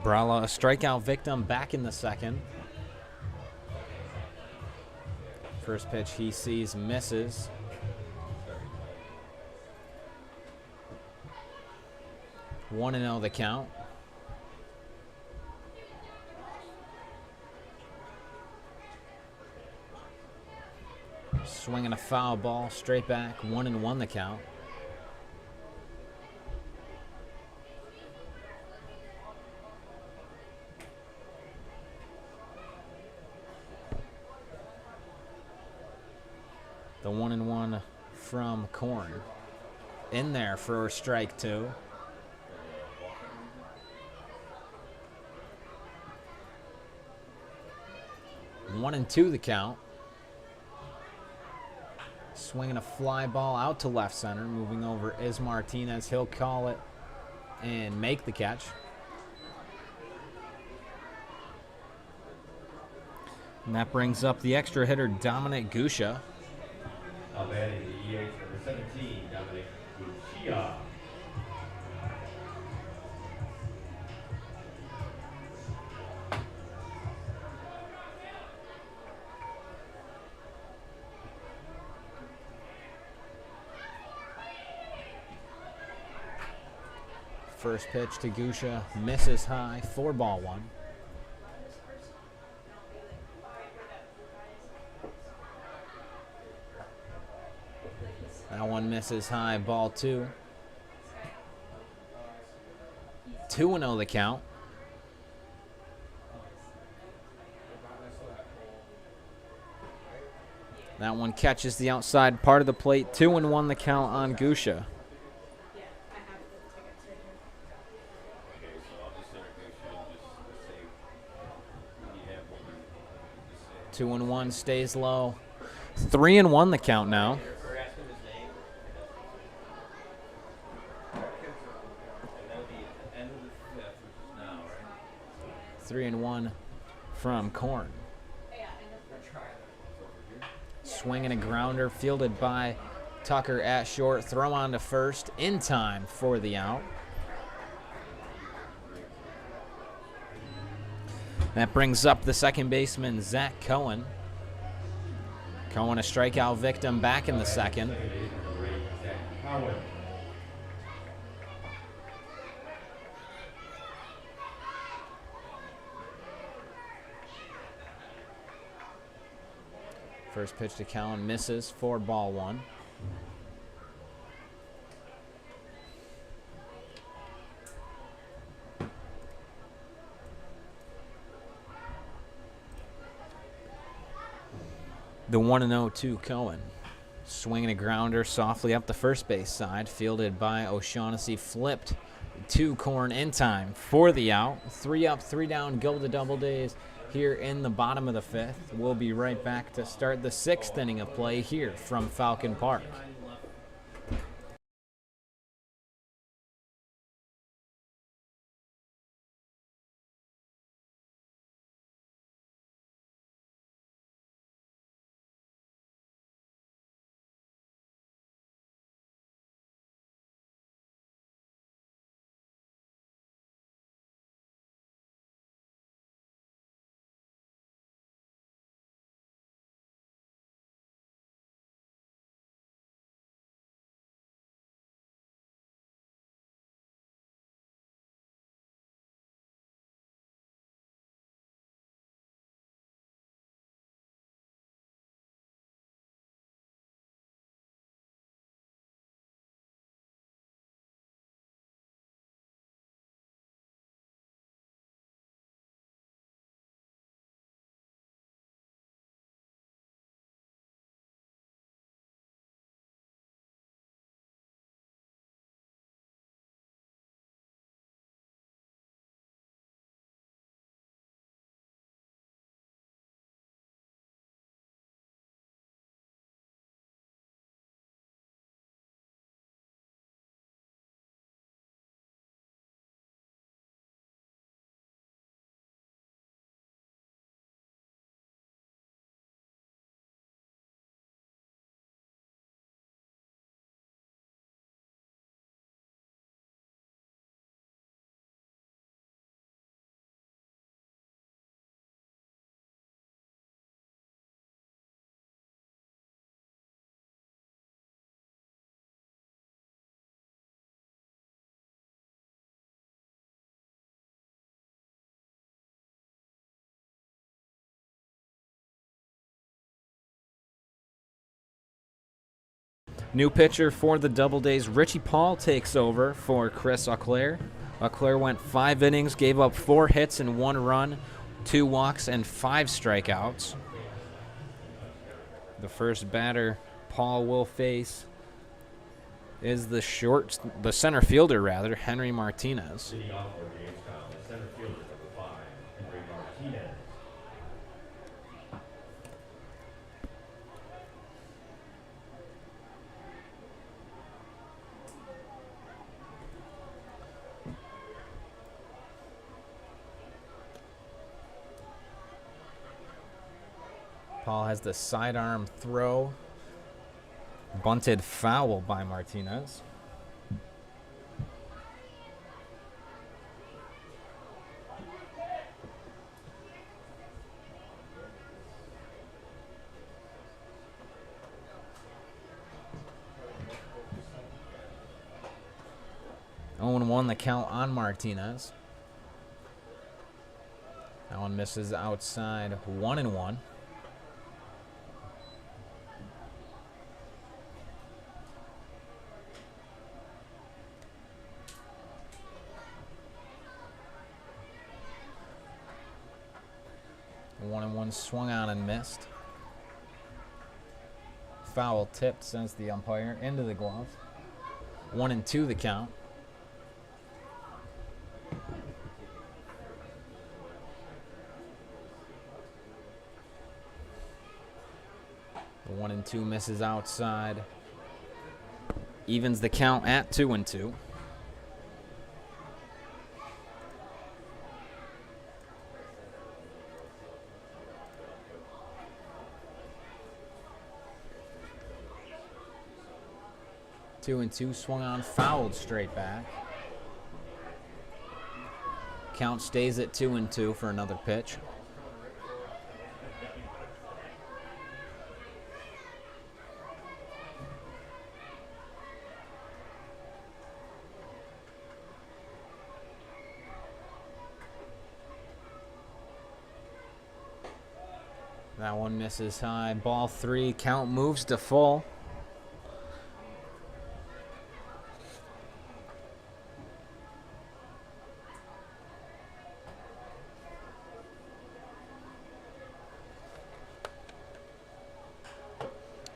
Brala, a strikeout victim, back in the 2nd. First pitch he sees, misses. One and 0 the count. Swinging a foul ball, straight back, 1-1 the count. The 1-1 from Korn. In there for strike 2. One and 2 the count. Swinging a fly ball out to left center. Moving over is Martinez. He'll call it and make the catch. And that brings up the extra hitter, Dominic Gusha. Batting the EH number 17, Dominic Guccia. First pitch to Gusha, misses high, 4-1. That one misses high, ball 2. 2-0 the count. That one catches the outside part of the plate. 2-1 the count on Gusha. Yeah, I have the tickets right here. Okay, so I'll just introduce you and just say when you have one, just say. 2-1 stays low. 3-1 the count now. Or ask him his name. And that'll be at the end of the 5th, which is now, right? 3-1 from Korn. Yeah, I know. Swinging a grounder, fielded by Tucker at short. Throw on to first in time for the out. That brings up the second baseman, Zach Cohen. Cohen, a strikeout victim, back in the second. First pitch to Cowan misses for ball 1. The 1-0 to Cohen. Swinging a grounder softly up the first base side, fielded by O'Shaughnessy, flipped to Korn in time for the out. 3 up, 3 down, go the Doubledays here in the bottom of the 5th. We'll be right back to start the 6th inning of play here from Falcon Park. New pitcher for the Doubledays, Richie Paul takes over for Chris Auclair. Auclair went 5 innings, gave up 4 hits and 1 run, 2 walks and 5 strikeouts. The first batter Paul will face is the center fielder rather, Henry Martinez. Sitting off for Jamestown, the center fielder, number 5, Henry Martinez. Paul has the sidearm throw. Bunted foul by Martinez. Owen won the count on Martinez. That one misses outside, 1-1. 1 swung on and missed. Foul tipped, says the umpire, into the glove. 1-2 the count. The 1-2 misses outside. Evens the count at 2-2. Two and two, swung on, fouled straight back. Count stays at 2-2 for another pitch. That one misses high. Ball 3. Count moves to full.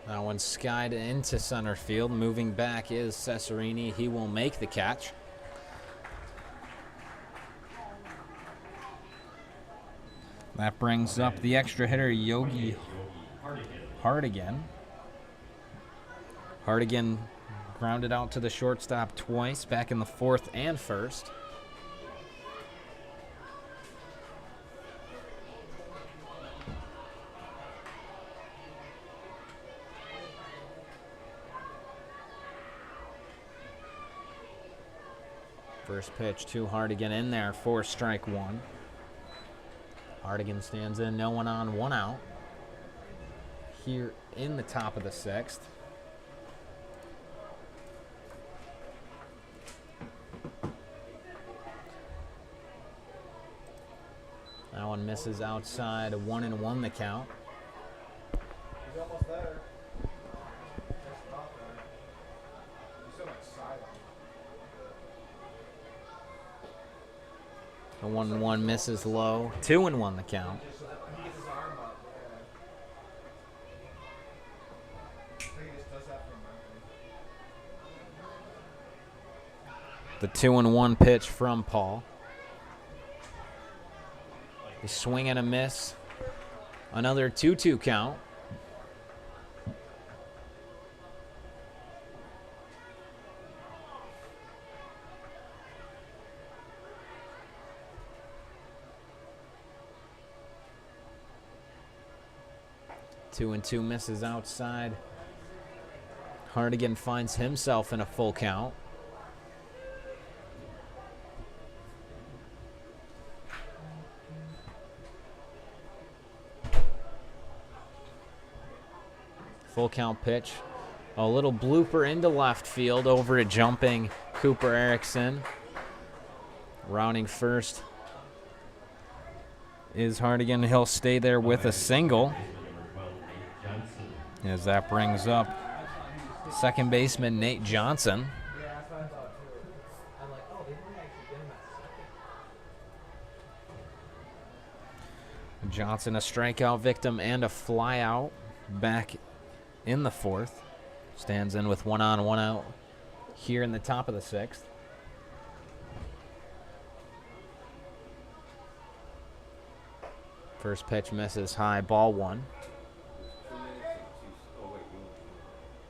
That one skied into center field. Moving back is Cesarini. He will make the catch. That brings up the extra hitter, Yogi Hardigan. Hardigan grounded out to the shortstop twice, back in the 4th and 1st. First pitch to Hardigan in there for strike 1. Hardigan stands in, no one on, 1 out. Here in the top of the 6th. That one misses outside, 1-1 the count. He's almost there. Just about there. He's still like side on. The 1-1 misses low, 2-1 the count. He gets his arm up. Yeah. He just does that for a The 2-1 pitch from Paul. A swing and a miss. Another 2-2 count. Two and two misses outside. Hardigan finds himself in a full count. Full count pitch. A little blooper into left field over a jumping Cooper Erickson. Rounding first is Hardigan. He'll stay there with a single. As that brings up second baseman Nate Johnson. Yeah, that's what I thought too. I'm like, oh, they might actually get him at second. Johnson, a strikeout victim and a flyout back in the 4th. Stands in with 1 on, 1 out here in the top of the 6th. First pitch misses high, ball 1. 2 minutes and 2. Oh wait,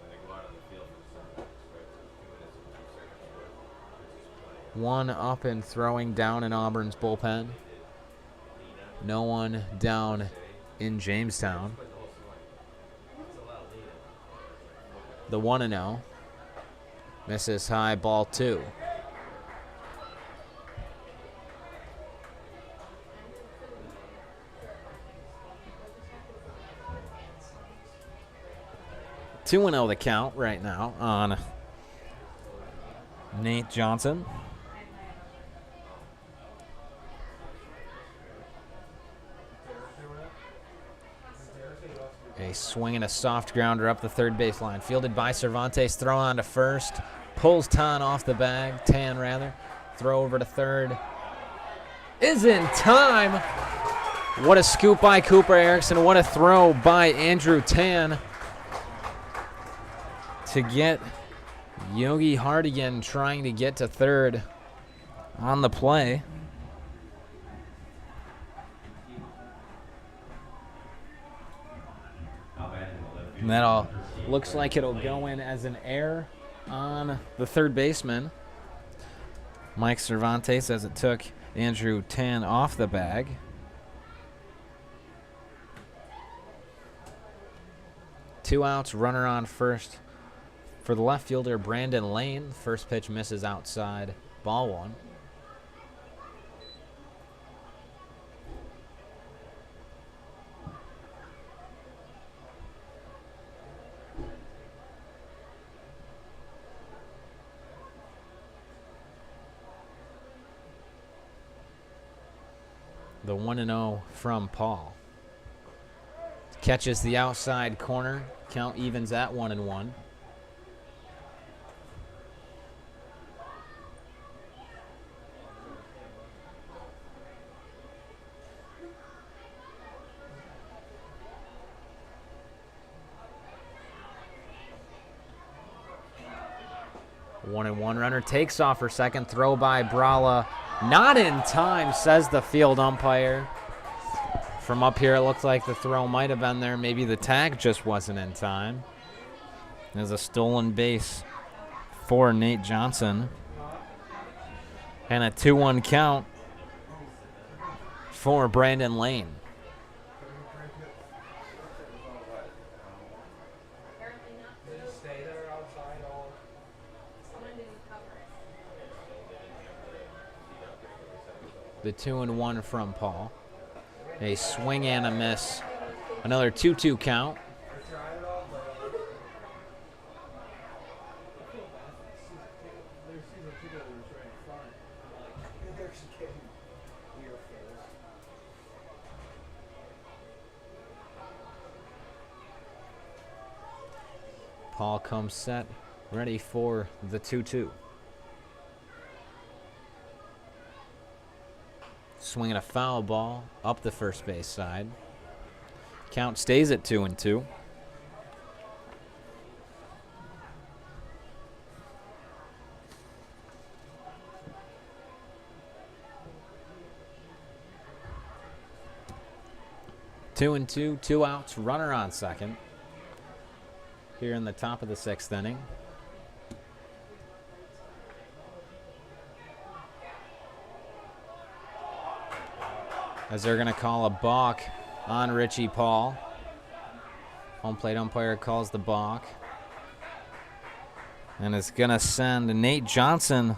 when they go out on the field for the 7 minutes, right? 2 minutes and 2 seconds. 1 up and throwing down in Auburn's bullpen. No one down in Jamestown. The 1-0. Misses high, ball 2. Two 2-0 the count right now on Nate Johnson. A swing and a soft grounder up the third baseline. Fielded by Cervantes. Throw on to first. Pulls Tan off the bag. Throw over to third. Is in time. What a scoop by Cooper Erickson. What a throw by Andrew Tan to get Yogi Hardigan trying to get to third on the play. And that all looks like it'll go in as an error on the third baseman, Mike Cervantes, as it took Andrew Tan off the bag. Two outs, runner on first for the left fielder, Brandon Lane. First pitch misses outside, ball one. The 1-0 from Paul. Catches the outside corner. Count evens at 1-1. One and one runner takes off for second. Throw by Brala. Not in time, says the field umpire. From up here, it looked like the throw might have been there. Maybe the tag just wasn't in time. There's a stolen base for Nate Johnson. And a 2-1 count for Brandon Lane. The 2-1 from Paul. A swing and a miss. Another 2-2 count. Paul comes set, ready for the 2-2. Swinging a foul ball up the first base side. Count stays at 2-2. Two and two, 2 outs, runner on second. Here in the top of the 6th inning. As they're going to call a balk on Richie Paul. Home plate umpire calls the balk. And it's going to send Nate Johnson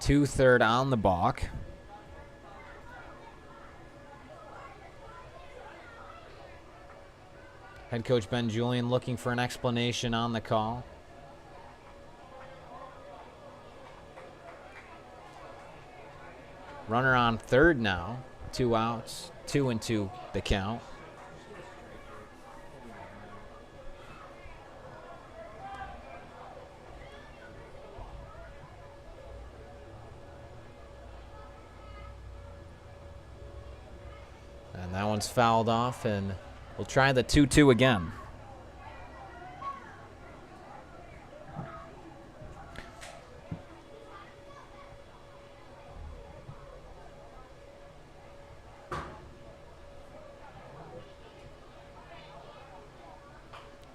to third on the balk. Head coach Ben Julian looking for an explanation on the call. Runner on third now. 2 outs, 2-2 the count. And that one's fouled off, and we'll try the 2-2 again.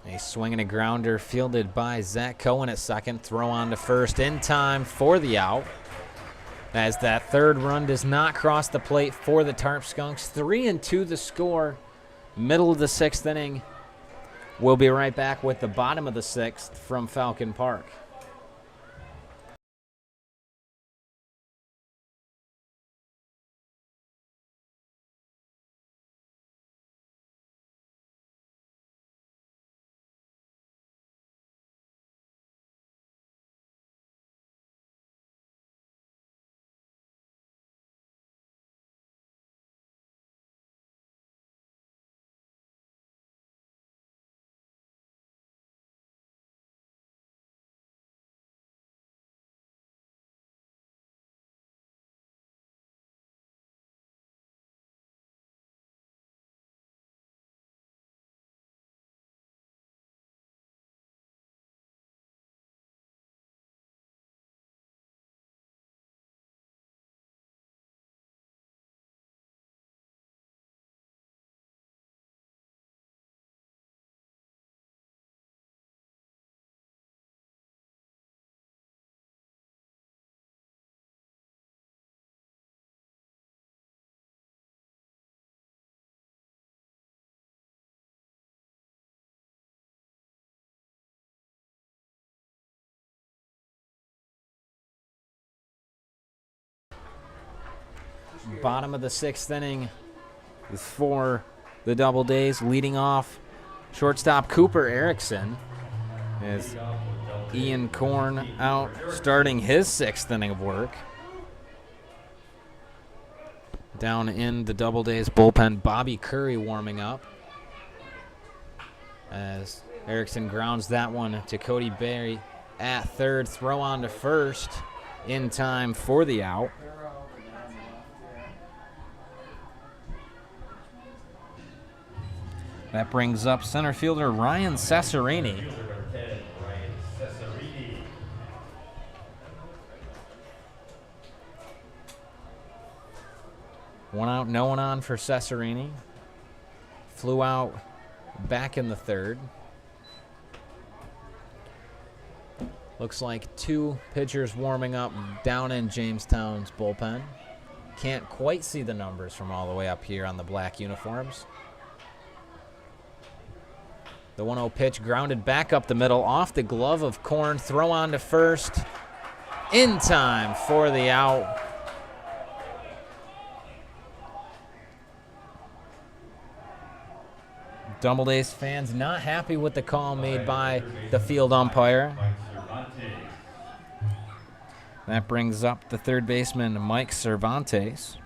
A swing and a grounder fielded by Zach Cohen at second. Throw on to first in time for the out. As that third run does not cross the plate for the Tarp Skunks. 3-2 the score. Middle of the 6th inning. We'll be right back with the bottom of the 6th from Falcon Park. Bottom of the 6th inning is for the Doubledays. Leading off, shortstop Cooper Erickson. As Ian Korn out starting his 6th inning of work. Down in the Doubledays bullpen, Bobby Curry warming up. As Erickson grounds that one to Cody Berry at third. Throw on to first in time for the out. That brings up center fielder Ryan Cesarini. One out, no one on for Cesarini. Flew out back in the 3rd. Looks like 2 pitchers warming up down in Jamestown's bullpen. Can't quite see the numbers from all the way up here on the black uniforms. The 1-0 pitch grounded back up the middle off the glove of Korn. Throw on to first in time for the out. Doubledays fans not happy with the call made by the field umpire. That brings up the 3rd baseman, Mike Cervantes.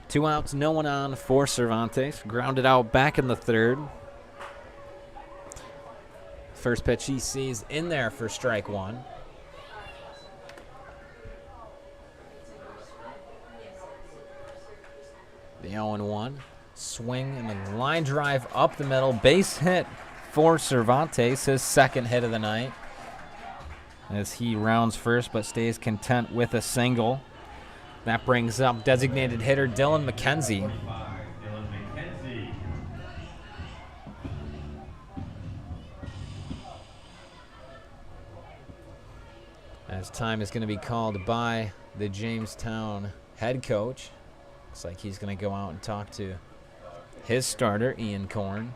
2 outs, no one on for Cervantes. Grounded out back in the 3rd. First pitch he sees in there for strike 1. The 0-1. Swing and a line drive up the middle. Base hit for Cervantes, his 2nd hit of the night. As he rounds first but stays content with a single. That brings up designated hitter Dylan McKenzie. As time is going to be called by the Jamestown head coach. Looks like he's going to go out and talk to his starter, Ian Korn.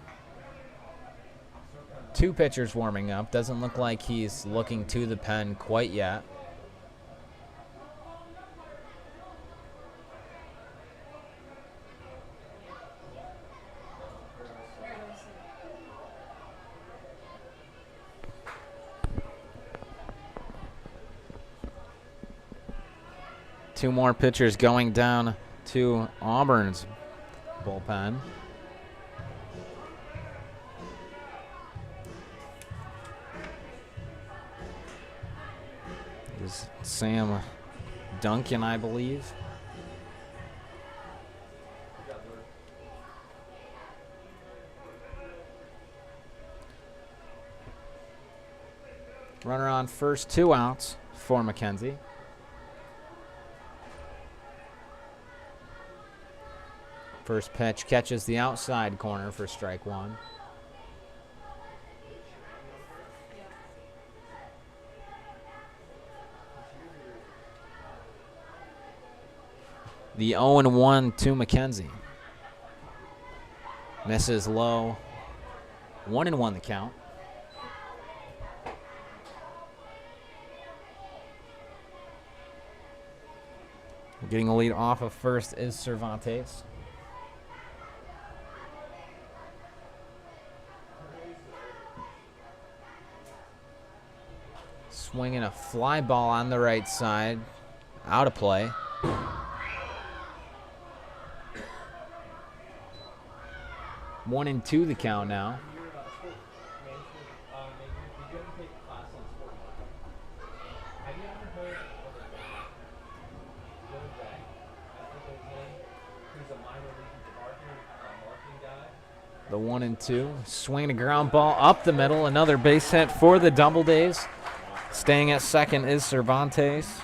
2 pitchers warming up. Doesn't look like he's looking to the pen quite yet. Two more pitchers going down to Auburn's bullpen. Is Sam Duncan, I believe. Runner on first, 2 outs for McKenzie. First pitch catches the outside corner for strike 1. The 0-1 to McKenzie. Misses low. 1-1 the count. Getting a lead off of first is Cervantes. Swinging a fly ball on the right side. Out of play. One and 2 the count now. The 1-2. Swinging a ground ball up the middle. Another base hit for the Doubledays. Staying at second is Cervantes.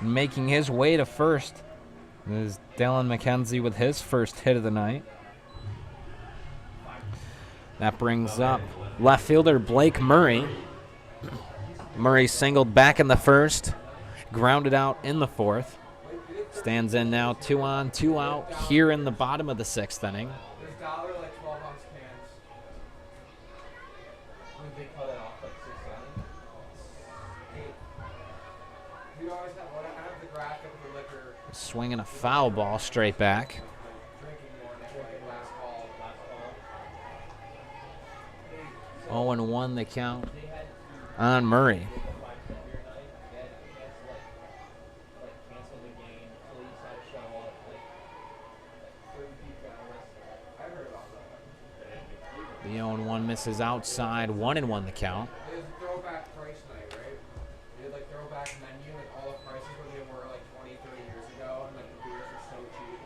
Making his way to first is Dylan McKenzie with his first hit of the night. That brings up left fielder Blake Murray. Murray singled back in the first, grounded out in the fourth. Stands in now 2 on, 2 out here in the bottom of the 6th inning. There's dollar like 12-ounce cans. When they cut it off like 6 7. 8. always have, when I have the graphic of the liquor Swinging a foul ball straight back. drinking warning, like last call. 0-1 the count on Murray. Cancel the game. Police had to show up. Like 30 people got arrested. I heard about that. The 0-1 misses outside. 1-1 the count. It was a throwback price night, right? They had like throwback menu, like all the prices where they were like 20, 30 years ago, and like the beers were so cheap.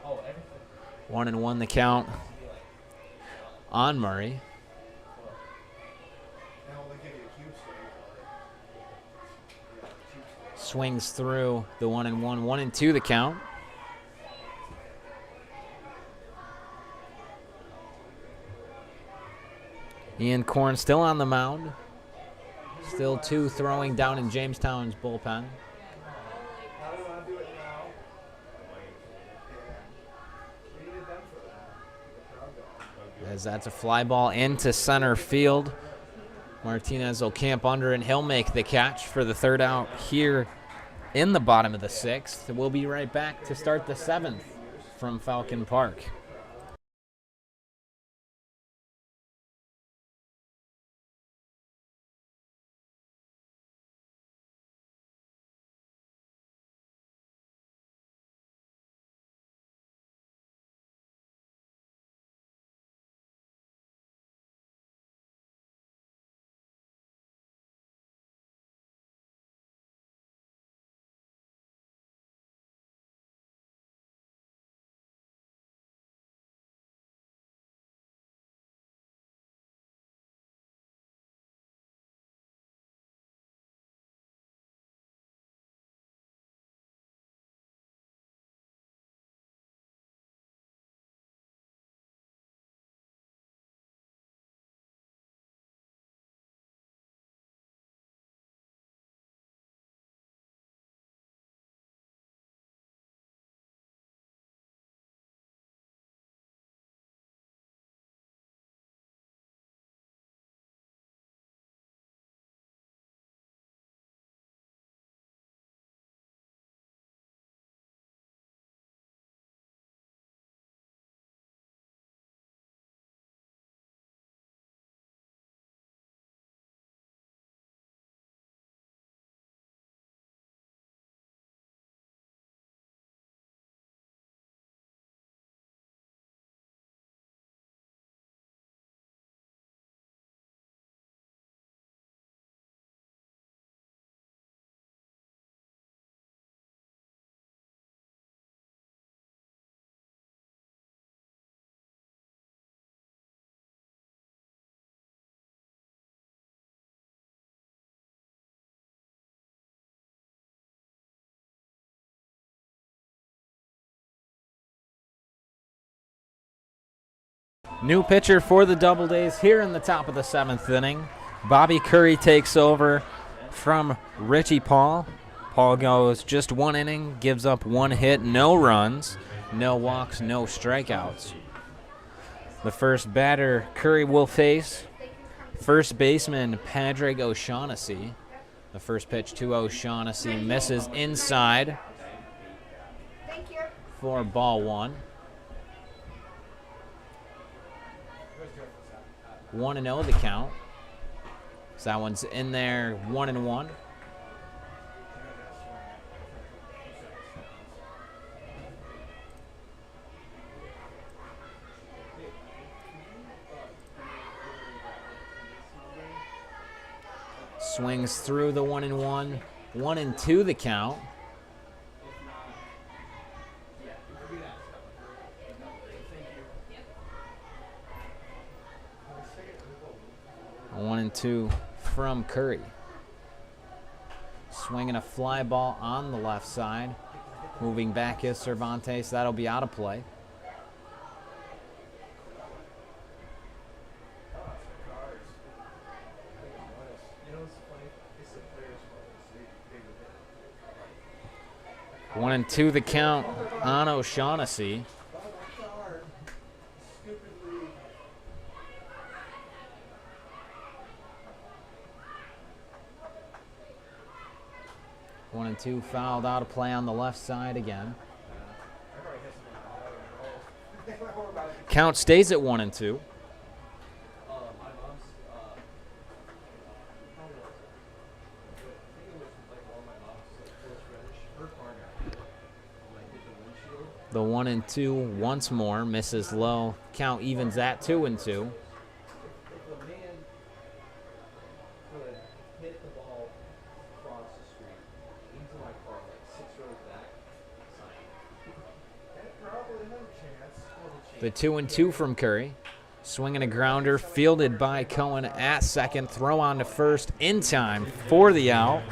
Oh, everything. 1-1 the count on Murray. Now they give you a cube steak. Yeah, cube steak. Swings through the 1-1. 1-2 the count. Ian Korn still on the mound. Still 2 throwing down in Jamestown's bullpen. How do you want to do it now? We needed them for that. The crowd going. As that's a fly ball into center field. Martinez will camp under and he'll make the catch for the 3rd out here in the bottom of the 6th. We'll be right back to start the 7th from Falcon Park. New pitcher for the Doubledays here in the top of the 7th inning. Bobby Curry takes over from Richie Paul. Paul goes just 1 inning, gives up 1 hit, no runs, no walks, no strikeouts. The first batter Curry will face first baseman Padraig O'Shaughnessy. The first pitch to O'Shaughnessy misses inside for ball 1. 1-0 the count. So that one's in there, 1-1. Swings through the 1-1. 1-2 the count. A 1-2 from Curry. Swinging a fly ball on the left side. Moving back is Cervantes. That'll be out of play. One and two the count on O'Shaughnessy. 1-2 fouled out of play on the left side again. Count stays at 1-2. My mom's, how was it? I think it was like one of my mom's like close friends. Her car got hit. Like hit the windshield. The 1-2 once more misses low. Count evens at 2-2. If a man could hit the ball across the street into my car like 6 rows back, sign. That probably had a chance. The 2-2 from Curry. Swinging a grounder, fielded by Cohen at second. Throw on to first in time for the out.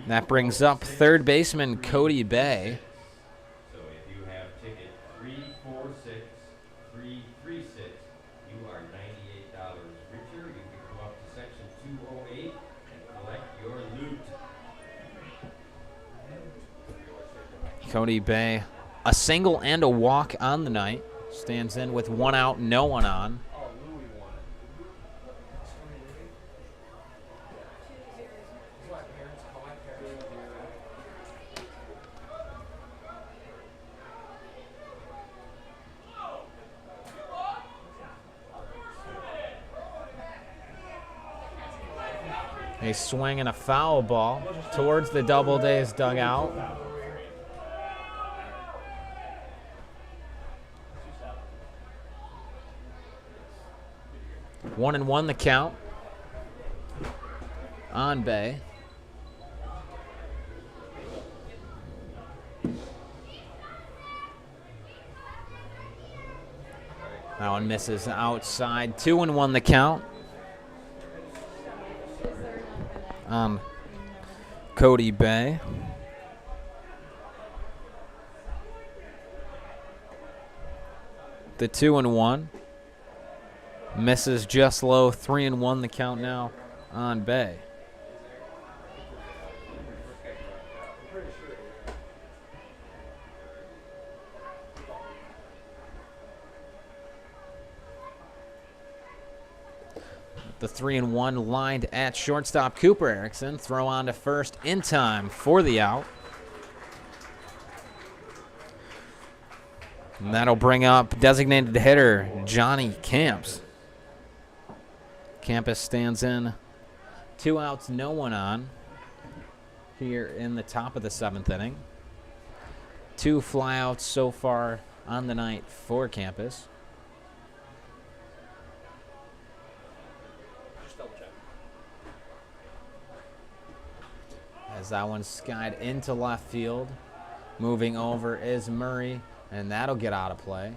That brings up third baseman Cody Bay. So if you have ticket 346-336, you are $98 richer. You can come up to section 208 and collect your loot. Cody Bay, a single and a walk on the night. Stands in with 1 out, no one on. Oh, Louis won it. That's why parents call my parents. A swing and a foul ball towards the Doubledays dugout. 1-1 the count on Bay. That one misses outside. 2-1 the count on Cody Bay. The 2-1 misses just low. 3-1 the count now on Bay. The 3-1 lined at shortstop Cooper Erickson. Throw on to first in time for the out. And that'll bring up designated hitter Johnny Camps. Campus stands in. 2 outs, no one on here in the top of the 7th inning. 2 flyouts so far on the night for Campus. Just double check. As that one skied into left field. Moving over is Murray, and that'll get out of play.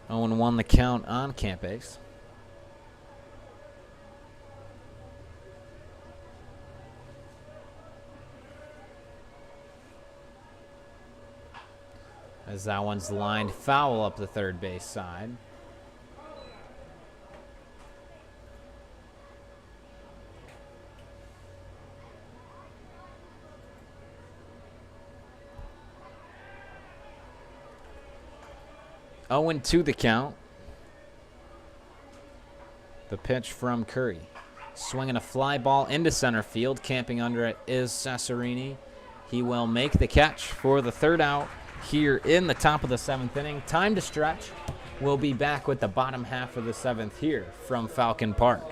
Owen won the count on Campus. As that one's lined foul up the third base side. Owen to the count. The pitch from Curry. Swinging a fly ball into center field. Camping under it is Cesarini. He will make the catch for the third out here in the top of the 7th inning. Time to stretch. We'll be back with the bottom half of the 7th here from Falcon Park.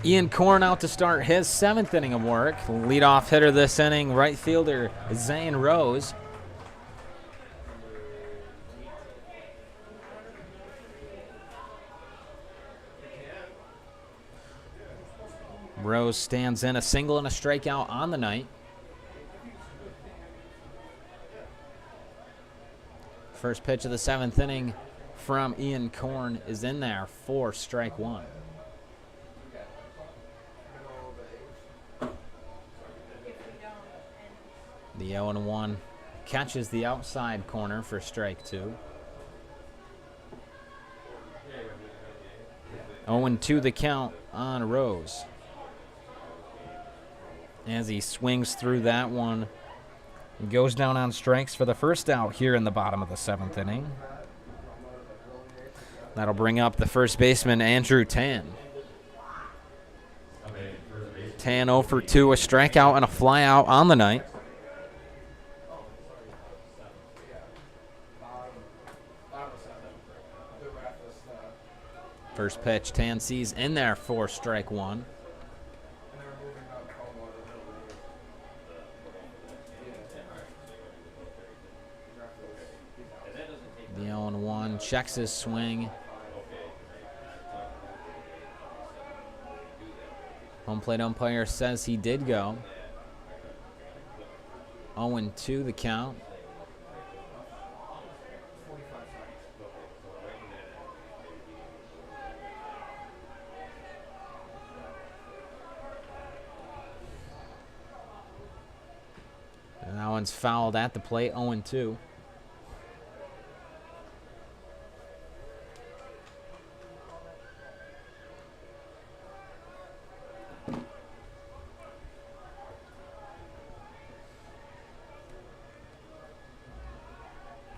Ian Korn out to start his 7th inning of work. Leadoff hitter this inning, right fielder Zane Rose. Rose stands in, a single and a strikeout on the night. First pitch of the 7th inning from Ian Korn is in there for strike 1. The 0-1 catches the outside corner for strike 2. 0-2 the count on Rose. As he swings through that one, he goes down on strikes for the first out here in the bottom of the 7th inning. That'll bring up the first baseman, Andrew Tan. Tan 0 for 2, a strikeout and a flyout on the night. First pitch, Tan sees in there for strike 1. The 0-1 checks his swing. Home plate umpire says he did go. 0-2 the count. And that one's fouled at the plate, 0-2.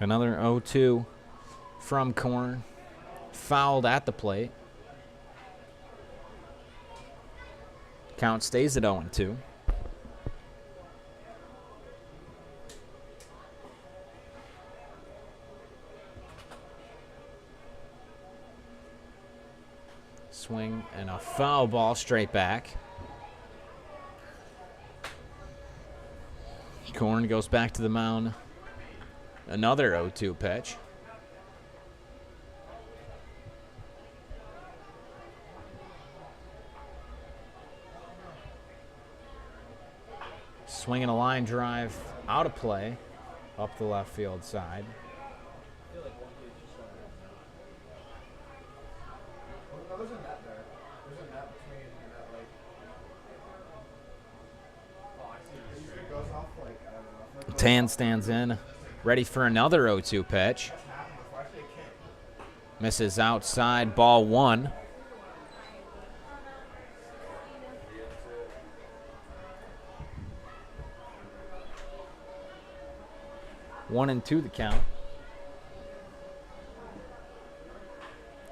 Another 0-2 from Korn. Fouled at the plate. Count stays at 0-2. Swing and a foul ball straight back. Korn goes back to the mound. Another 0-2 pitch. Swinging a line drive out of play up the left field side. There's a net there. There's a net between and that, like. Oh, I see. It usually goes off like, I don't know. Tan stands in, ready for another 0-2 pitch. Misses outside, ball 1. One and 2 the count.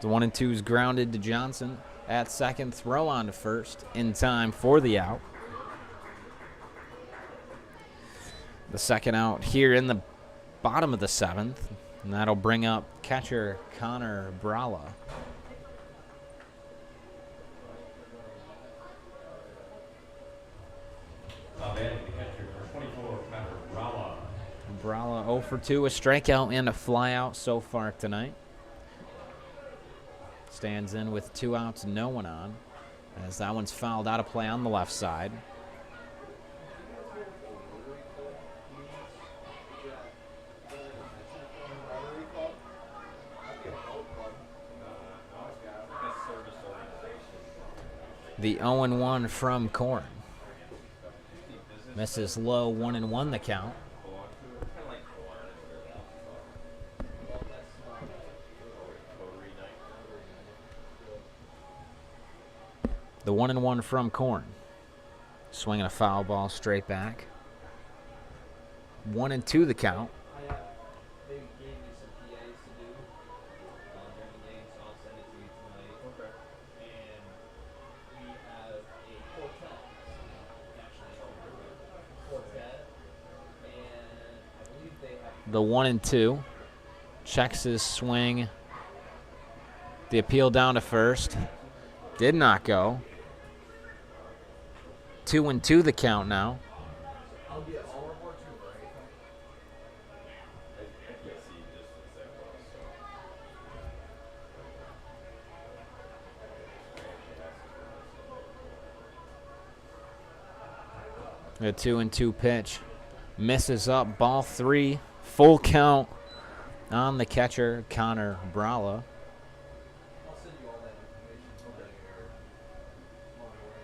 The 1-2 is grounded to Johnson at second. Throw on to first in time for the out. The second out here in the bottom of the 7th. And that'll bring up catcher Connor Brala. Brala 0 for 2, a strikeout and a flyout so far tonight. Stands in with 2 outs, no one on, as that one's fouled out of play on the left side. The 0-1 from Korn. Misses low, 1-1 the count. The 1-1 from Korn. Swinging a foul ball straight back. 1-2 the count. They gave me some PAs to do during the game, so I'll send it to you tonight. Okay. And we have a quartet, actually, quartet, and I believe they have The 1-2. Checks his swing. The appeal down to first. Did not go. 2-2 the count now. I'll be at Auburn more too, right? I can't see distance that well, so. A 2-2 pitch. Misses up, ball 3. Full count on the catcher, Connor Brala. I'll send you all that information today or tomorrow morning.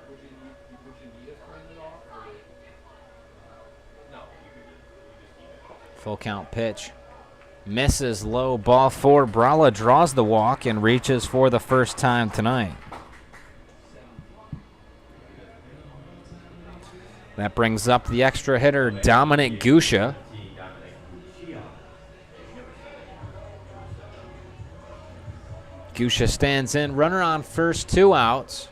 Would you need us to print it off or? No, you just email. Full count pitch. Misses low, ball 4. Brala draws the walk and reaches for the first time tonight. That brings up the extra hitter, Dominic Gusha. Gusha stands in. Runner on first, 2 outs.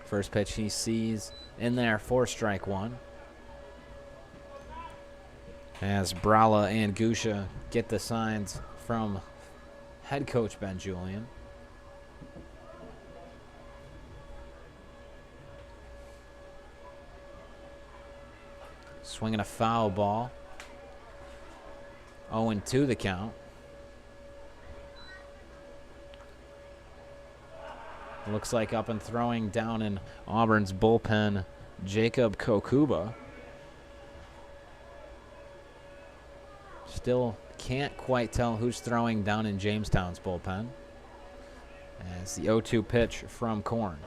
First pitch he sees in there for strike 1. As Brala and Gusha get the signs from head coach Ben Julian. Swinging a foul ball. 0-2 the count. Looks like up and throwing down in Auburn's bullpen, Jacob Kokuba. Still can't quite tell who's throwing down in Jamestown's bullpen. As the 0-2 pitch from Korn.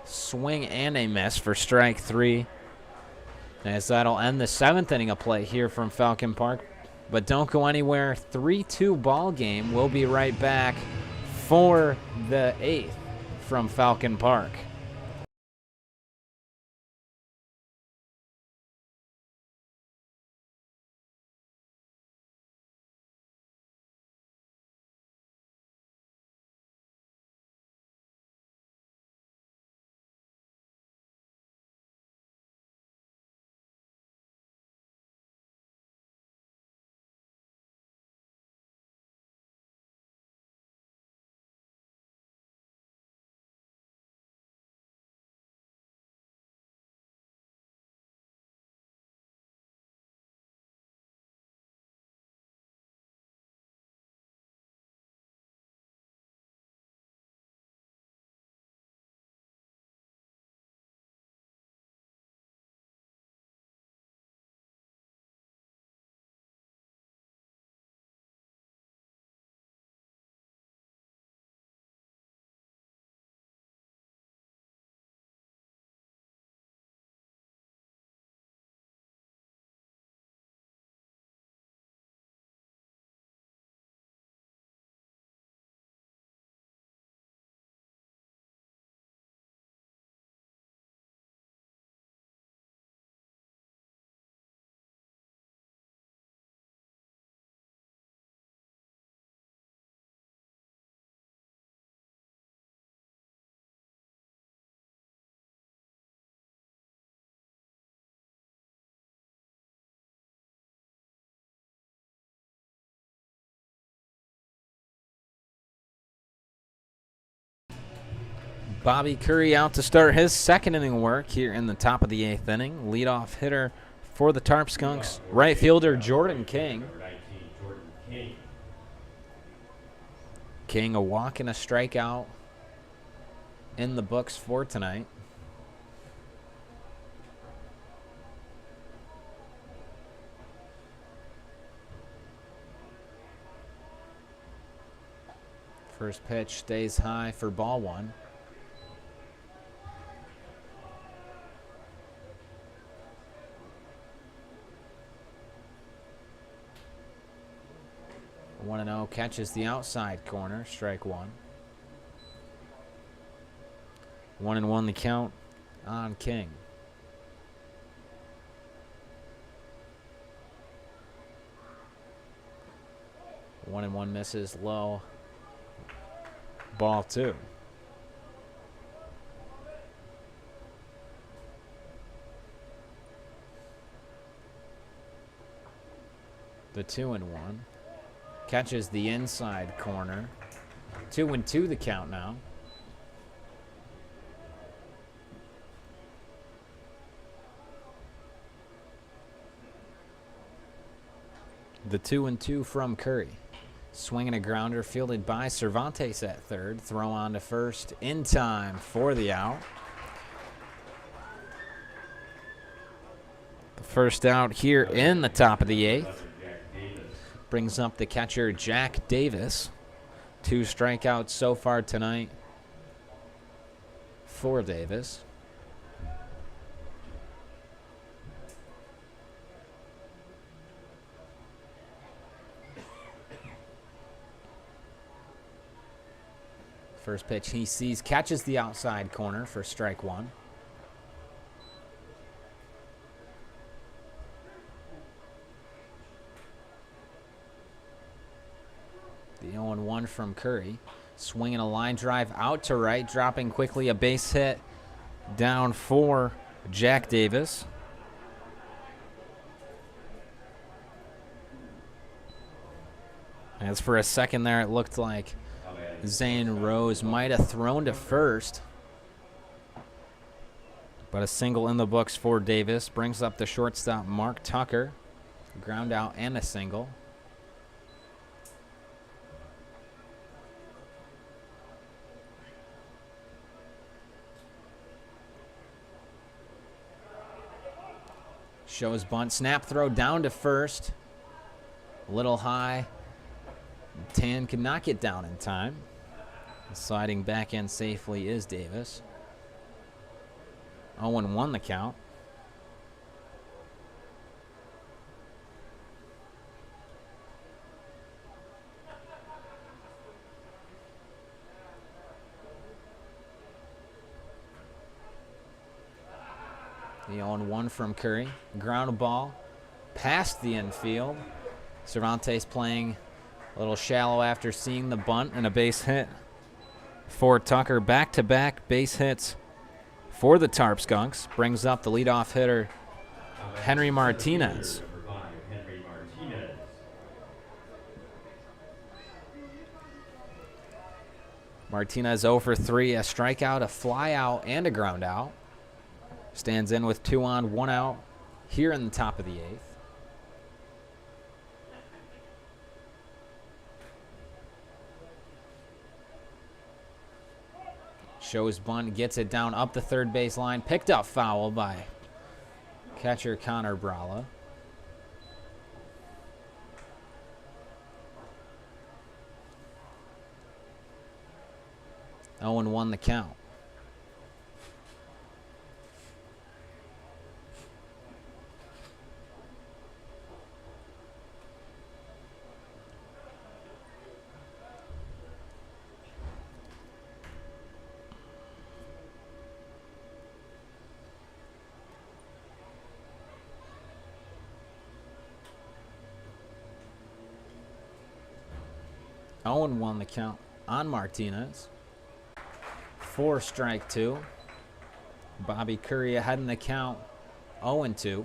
Swing and a miss for strike 3. As that'll end the 7th inning of play here from Falcon Park. But don't go anywhere. 3-2 ball game. We'll be right back for the 8th from Falcon Park. Bobby Curry out to start his 2nd inning work here in the top of the 8th inning. Leadoff hitter for the Tarp Skunks, right fielder Jordan King. Number 19, Jordan King. King, a walk and a strikeout in the books for tonight. First pitch stays high for ball 1. One and 0 catches the outside corner, strike 1. 1-1 the count on King. One and 1 misses low. Ball 2. The 2-1. Catches the inside corner. 2-2 the count now. The 2-2 from Curry. Swinging a grounder fielded by Cervantes at third. Throw on to first in time for the out. The first out here in the top of the 8th. Brings up the catcher, Jack Davis. 2 strikeouts so far tonight for Davis. First pitch he sees, catches the outside corner for strike 1. The 0-1 from Curry. Swinging a line drive out to right, dropping quickly a base hit down for Jack Davis. As for a second there, it looked like Zane Rose might have thrown to first. But a single in the books for Davis. Brings up the shortstop, Mark Tucker. Ground out and a single. Shows bunt. Snap throw down to first. A little high. Tan could not get down in time. Sliding back in safely is Davis. 0-1 the count. The 0-1 from Curry. Ground ball past the infield. Cervantes playing a little shallow after seeing the bunt and a base hit for Tucker. Back-to-back base hits for the Tarp Skunks. Brings up the leadoff hitter, Henry Martinez. Martinez 0 for 3, a strikeout, a fly out, and a ground out. Stands in with 2 on, 1 out here in the top of the 8th. Shows bunt, gets it down up the third base line. Picked up foul by catcher Connor Brala. Oh, 0-1 the count. Oh, 0-1 the count on Martinez. 4 strike 2. Bobby Curry ahead in the count, 0-2.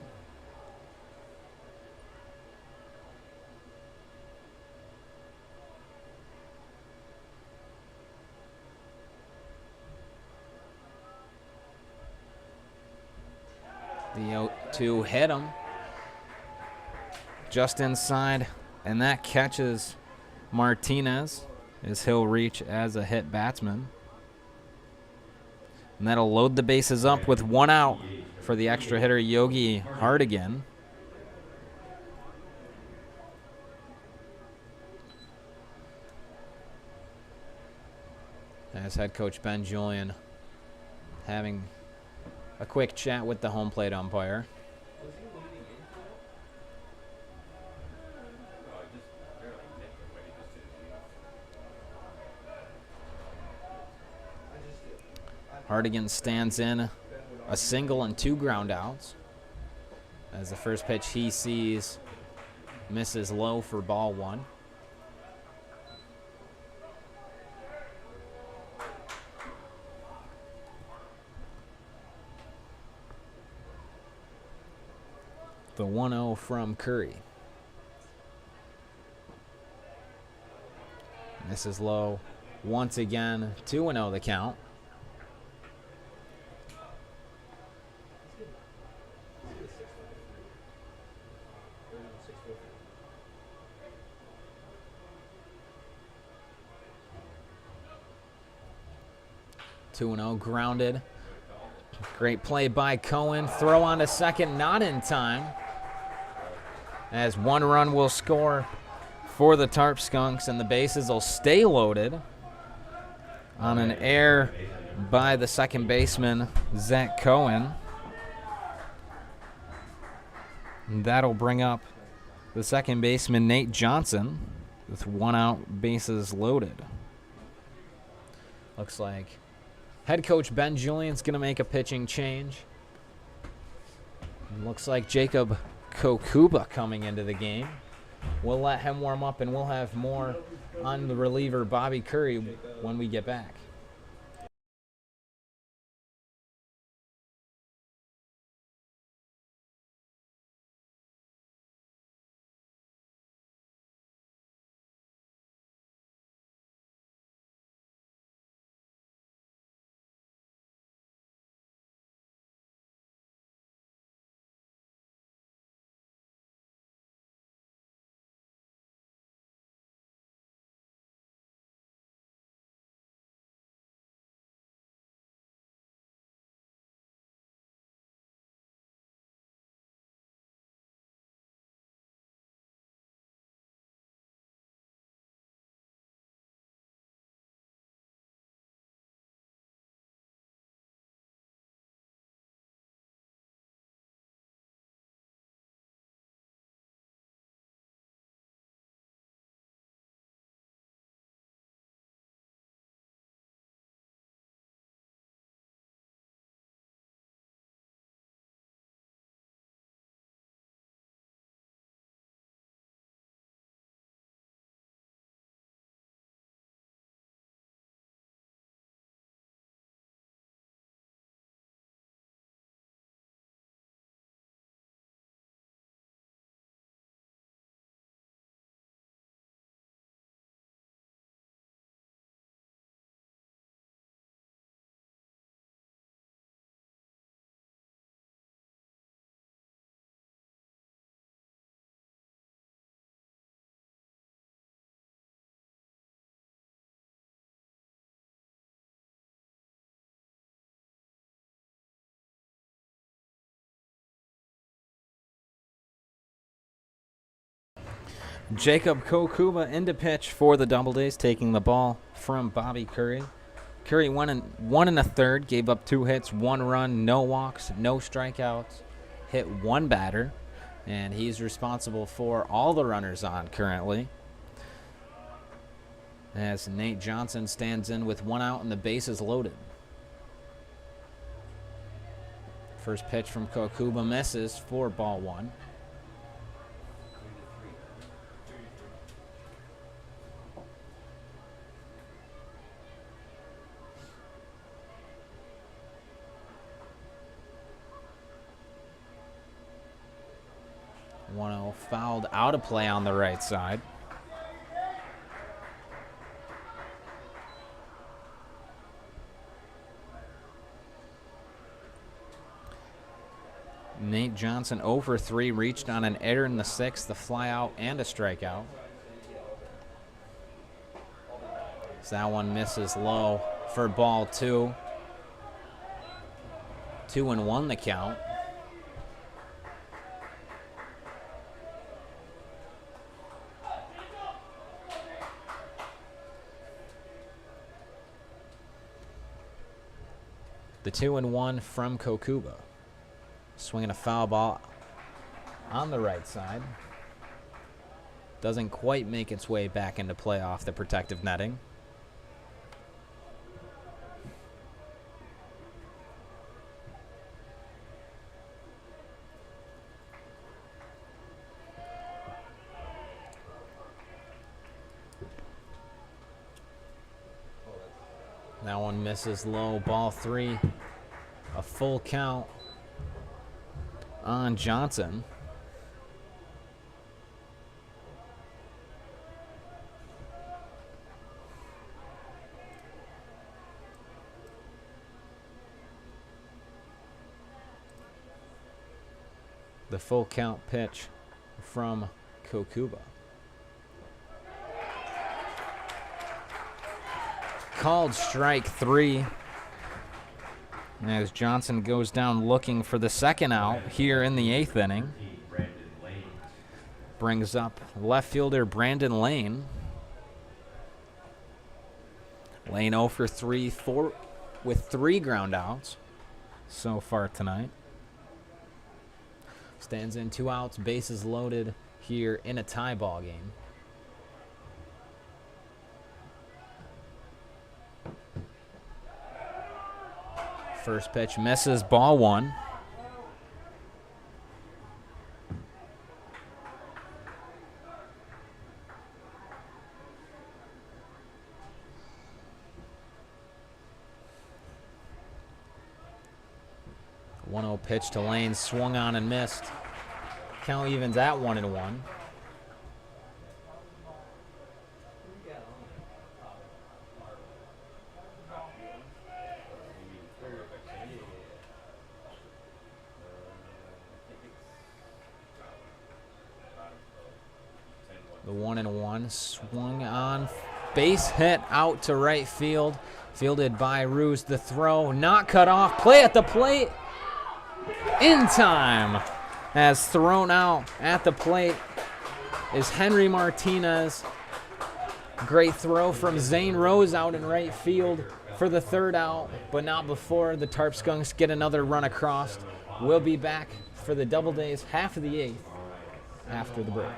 The 0-2 hit him just inside, and that catches Martinez as he'll reach as a hit batsman. And that'll load the bases up with 1 out for the extra hitter, Yogi Hardigan. As head coach Ben Julian having a quick chat with the home plate umpire. Was he leading into it? Oh, I just barely nicked him, but he just didn't. Hardigan stands in a single and 2 ground outs. As the first pitch he sees misses low for ball 1. The 1-0 from Curry. Misses low once again. 2-0 the count. Two and 0 grounded. Great play by Cohen. Throw on to second, not in time. As one run will score for the Tarp Skunks, and the bases will stay loaded on an error by the second baseman, Zach Cohen. And that'll bring up the second baseman, Nate Johnson, with one out, bases loaded. Looks like head coach Ben Julian's going to make a pitching change. Looks like Jacob Kokuba coming into the game. We'll let him warm up, and we'll have more on the reliever, Bobby Curry, when we get back. Jacob Kokuba into pitch for the Doubledays, taking the ball from Bobby Curry. Curry one and a third, gave up 2 hits, 1 run, no walks, no strikeouts, hit 1 batter, and he's responsible for all the runners on currently. As Nate Johnson stands in with 1 out and the bases loaded. First pitch from Kokuba misses for ball 1. Fouled out of play on the right side. Nate Johnson 0 for 3, reached on an error in the 6th, a fly out and a strikeout. So that one misses low for ball 2. 2-1 the count. The 2-1 from Kokuba. Swinging a foul ball on the right side. Doesn't quite make its way back into play off the protective netting. That one misses low, ball 3. A full count on Johnson. The full count pitch from Kokuba. Called strike 3 as Johnson goes down looking for the second out here in the 8th inning. Brings up left fielder Brandon Lane. Lane 0 for 3 with 3 ground outs so far tonight. Stands in 2 outs, bases loaded here in a tie ball game. First pitch misses, ball 1. The 1-0 pitch to Lane, swung on and missed. Count evens at 1-1. The 1-1 swung on, base hit out to right field, fielded by Ruse. The throw not cut off. Play at the plate in time. As thrown out at the plate is Henry Martinez. Great throw from Zane Rose out in right field for the 3rd out, but not before the Tarp Skunks get another run across. We'll be back for the Doubledays half of the 8th after the break.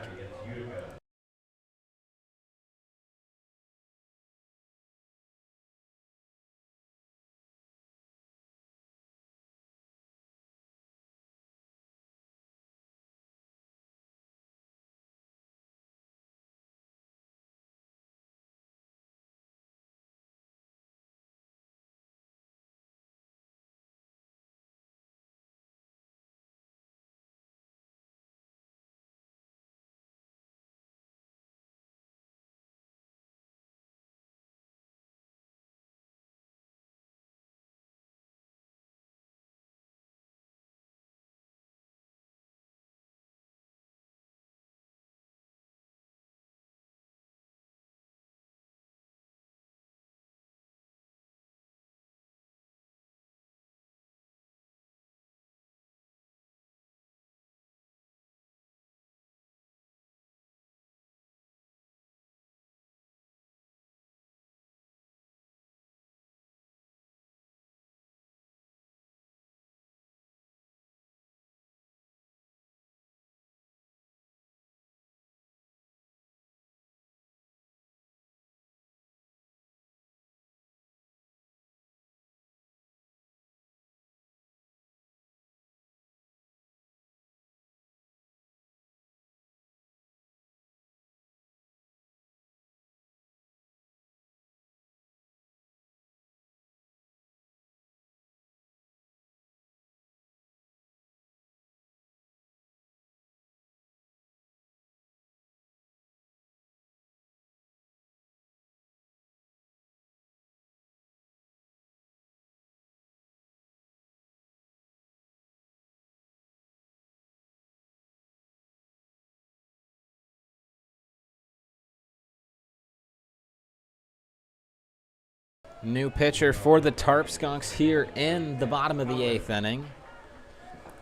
New pitcher for the Tarp Skunks here in the bottom of the 8th inning.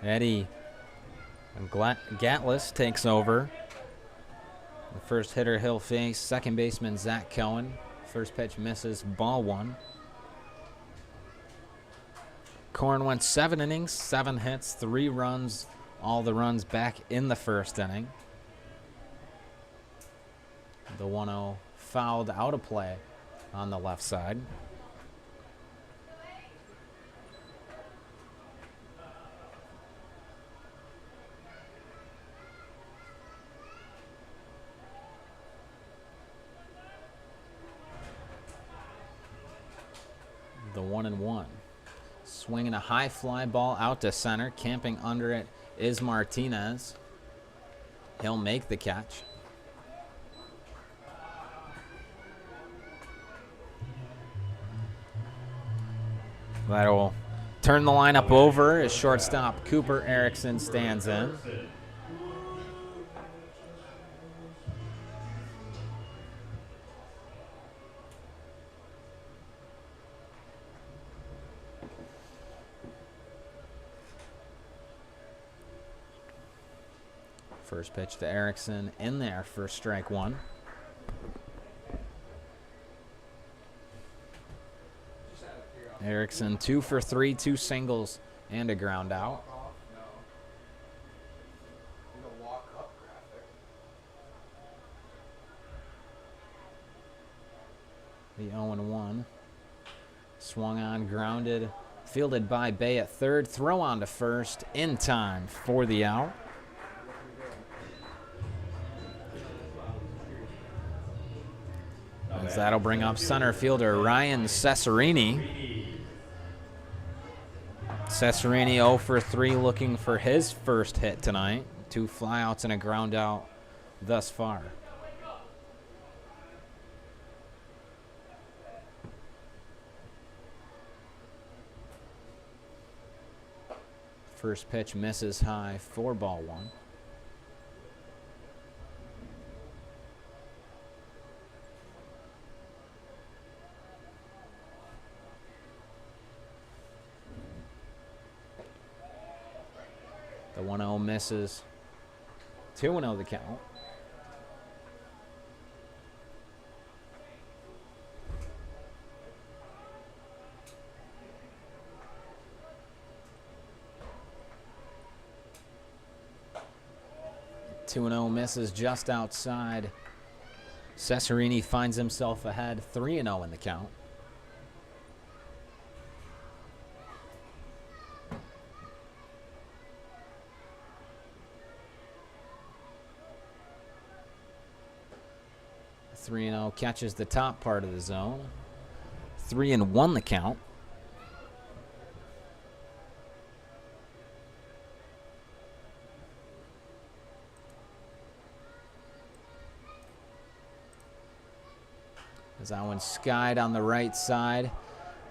Eddie Gatlis takes over. The first hitter he'll face, second baseman Zach Cohen. First pitch misses, ball 1. Corn went 7 innings, 7 hits, 3 runs, all the runs back in the first inning. The 1-0 fouled out of play on the left side. The 1-1. Swinging a high fly ball out to center. Camping under it is Martinez. He'll make the catch. That'll turn the lineup over as shortstop Cooper Erickson stands in. First pitch to Erickson in there for strike one. Erickson 2 for 3, 2 singles and a ground out. Walk off? No. In the walk up graphic. The 0-1. Swung on, grounded, fielded by Bay at third. Throw on to first in time for the out. As that'll bring up center fielder Ryan Cesarini. Cesarini 0 for 3 looking for his first hit tonight. 2 flyouts and a ground out thus far. First pitch misses high, 4-1. The 1-0 misses. 2-0 the count. Two and 0 misses just outside. Cesarini finds himself ahead, 3-0 in the count. The 3-0 catches the top part of the zone. 3-1 the count. As that one skied on the right side.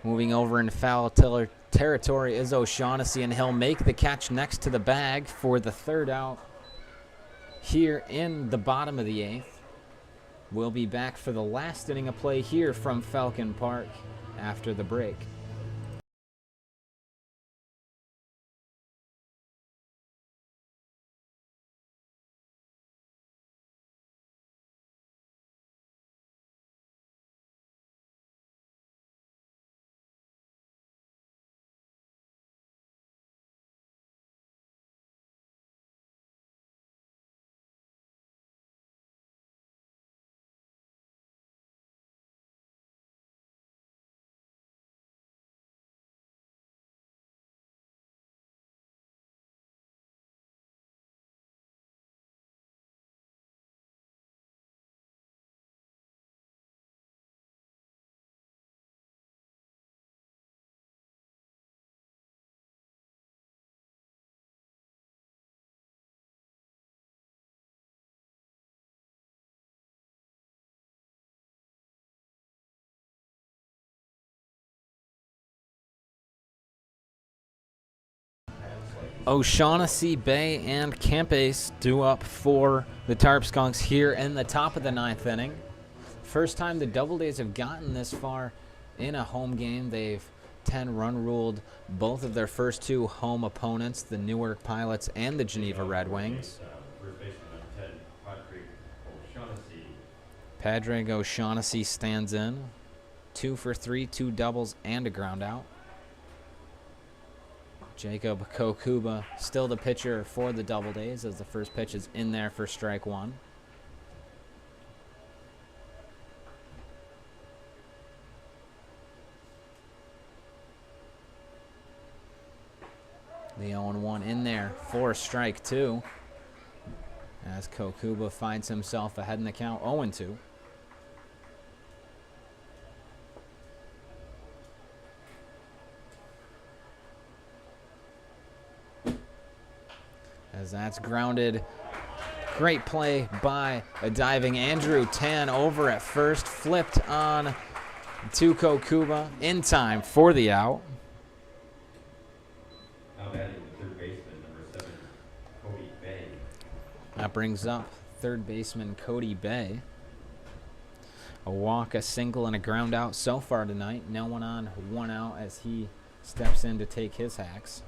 Moving over in foul territory is O'Shaughnessy, and he'll make the catch next to the bag for the third out here in the bottom of the 8th. We'll be back for the last inning of play here from Falcon Park after the break. O'Shaughnessy, Bay, and Kempes due up for the Tarp Skunks here in the top of the 9th inning. First time the Doubledays have gotten this far in a home game. They've 10-run ruled both of their first 2 home opponents, the Newark Pilots and the Geneva Red Wings. Padraig O'Shaughnessy stands in. 2 for 3, 2 doubles, and a ground out. Jacob Kokuba still the pitcher for the Doubledays as the first pitch is in there for strike 1. The 0-1 in there for strike 2 as Kokuba finds himself ahead in the count, 0-2. As that's grounded. Great play by a diving Andrew Tan over at first. Flipped on to Kokuba in time for the out. Now batting the third baseman, number 7, Cody Bay. That brings up third baseman Cody Bay. A walk, a single, and a ground out so far tonight. No one on, one out as he steps in to take his hacks.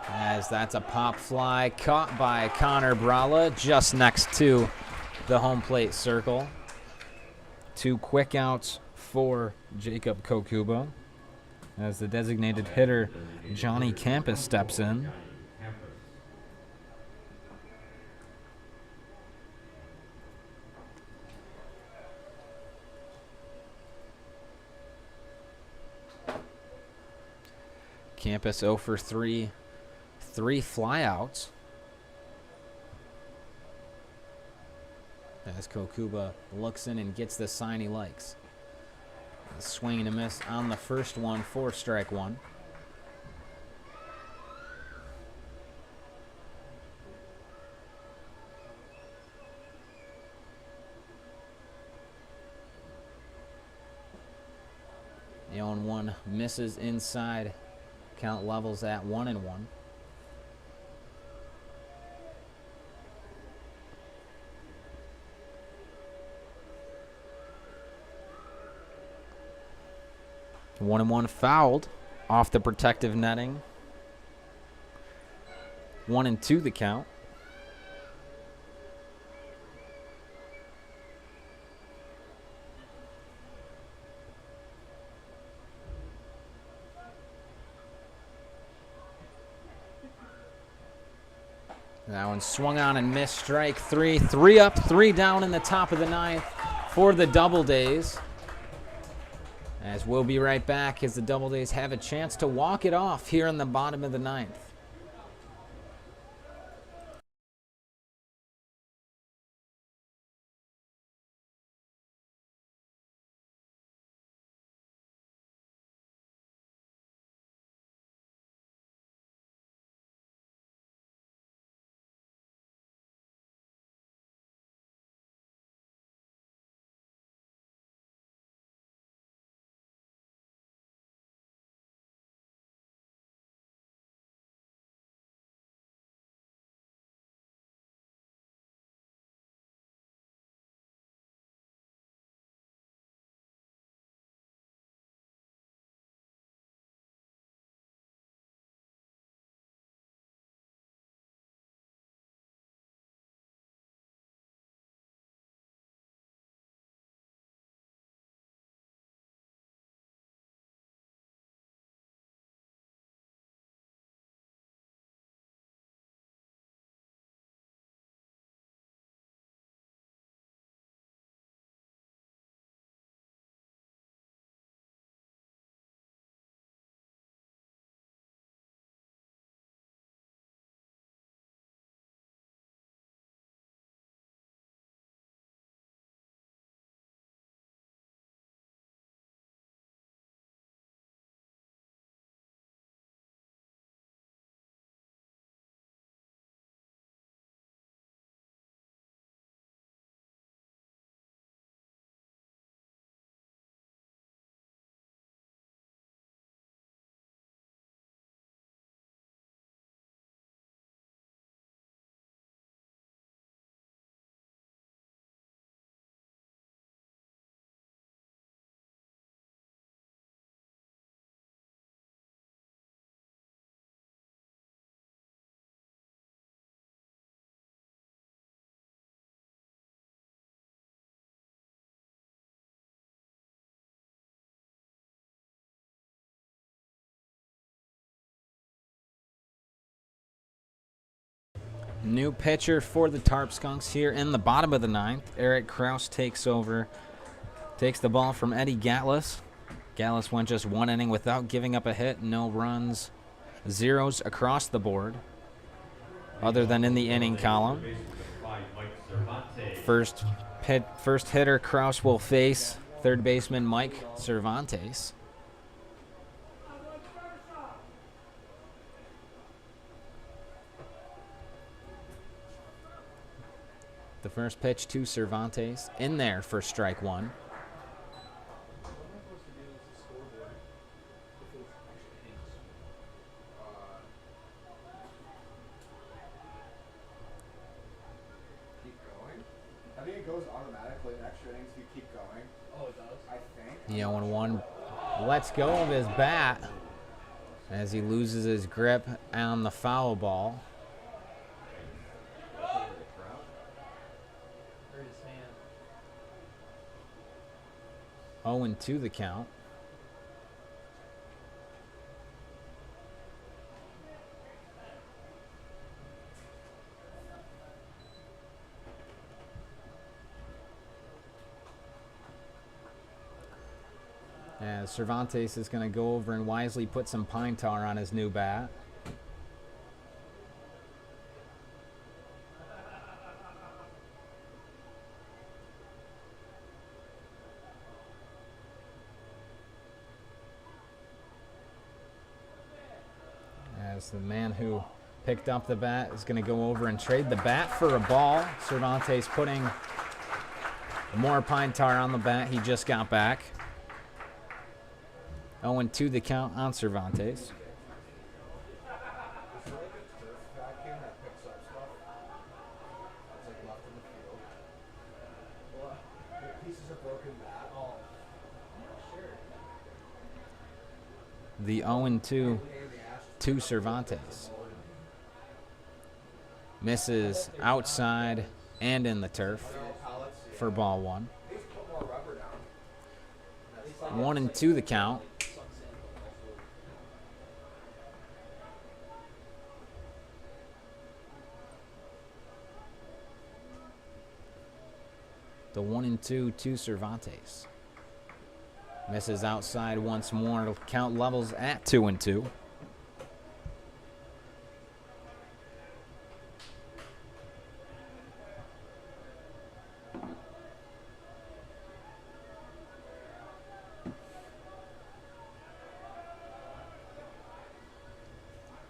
As that's a pop fly caught by Connor Brala just next to the home plate circle. 2 quick outs for Jacob Kokubo as the designated hitter Johnny Campus steps in. Campus 0 for 3, 3 flyouts. As Kokuba looks in and gets the sign he likes. A swing and a miss on the first one for strike 1. The 0-1 misses inside. Count levels at 1-1. One and one fouled off the protective netting. 1-2 the count. That one swung on and missed. Strike 3. 3 up, 3 down in the top of the 9th for the Doubledays. As we'll be right back as the Doubledays have a chance to walk it off here in the bottom of the 9th. New pitcher for the Tarp Skunks here in the bottom of the 9th. Eric Kraus takes over, takes the ball from Eddie Gatlas. Gatlas went just 1 inning without giving up a hit. No runs, zeros across the board, other than in the inning column. First hitter Kraus will face third baseman Mike Cervantes. The first pitch to Cervantes. In there for strike one. What am I supposed to do with the scoreboard if it's extra innings? Keep going. I think it goes automatically in extra innings if you keep going. Oh, it does? I think. The 0-1 lets go of his bat as he loses his grip on the foul ball. Hurt his hand. 0-2 the count. As Cervantes is going to go over and wisely put some pine tar on his new bat. As the man who picked up the bat is going to go over and trade the bat for a ball. Cervantes putting more pine tar on the bat he just got back. 0-2 the count on Cervantes. Is there like a turf vacuum that picks up stuff? That's like left in the field. What? Pieces of broken bat. Oh. I'm not sure. The 0-2 to Cervantes. Misses outside and in the turf for ball one. Please put more rubber down. 1-2 the count. The 1-2 to Cervantes. Misses outside once more. Count levels at 2-2.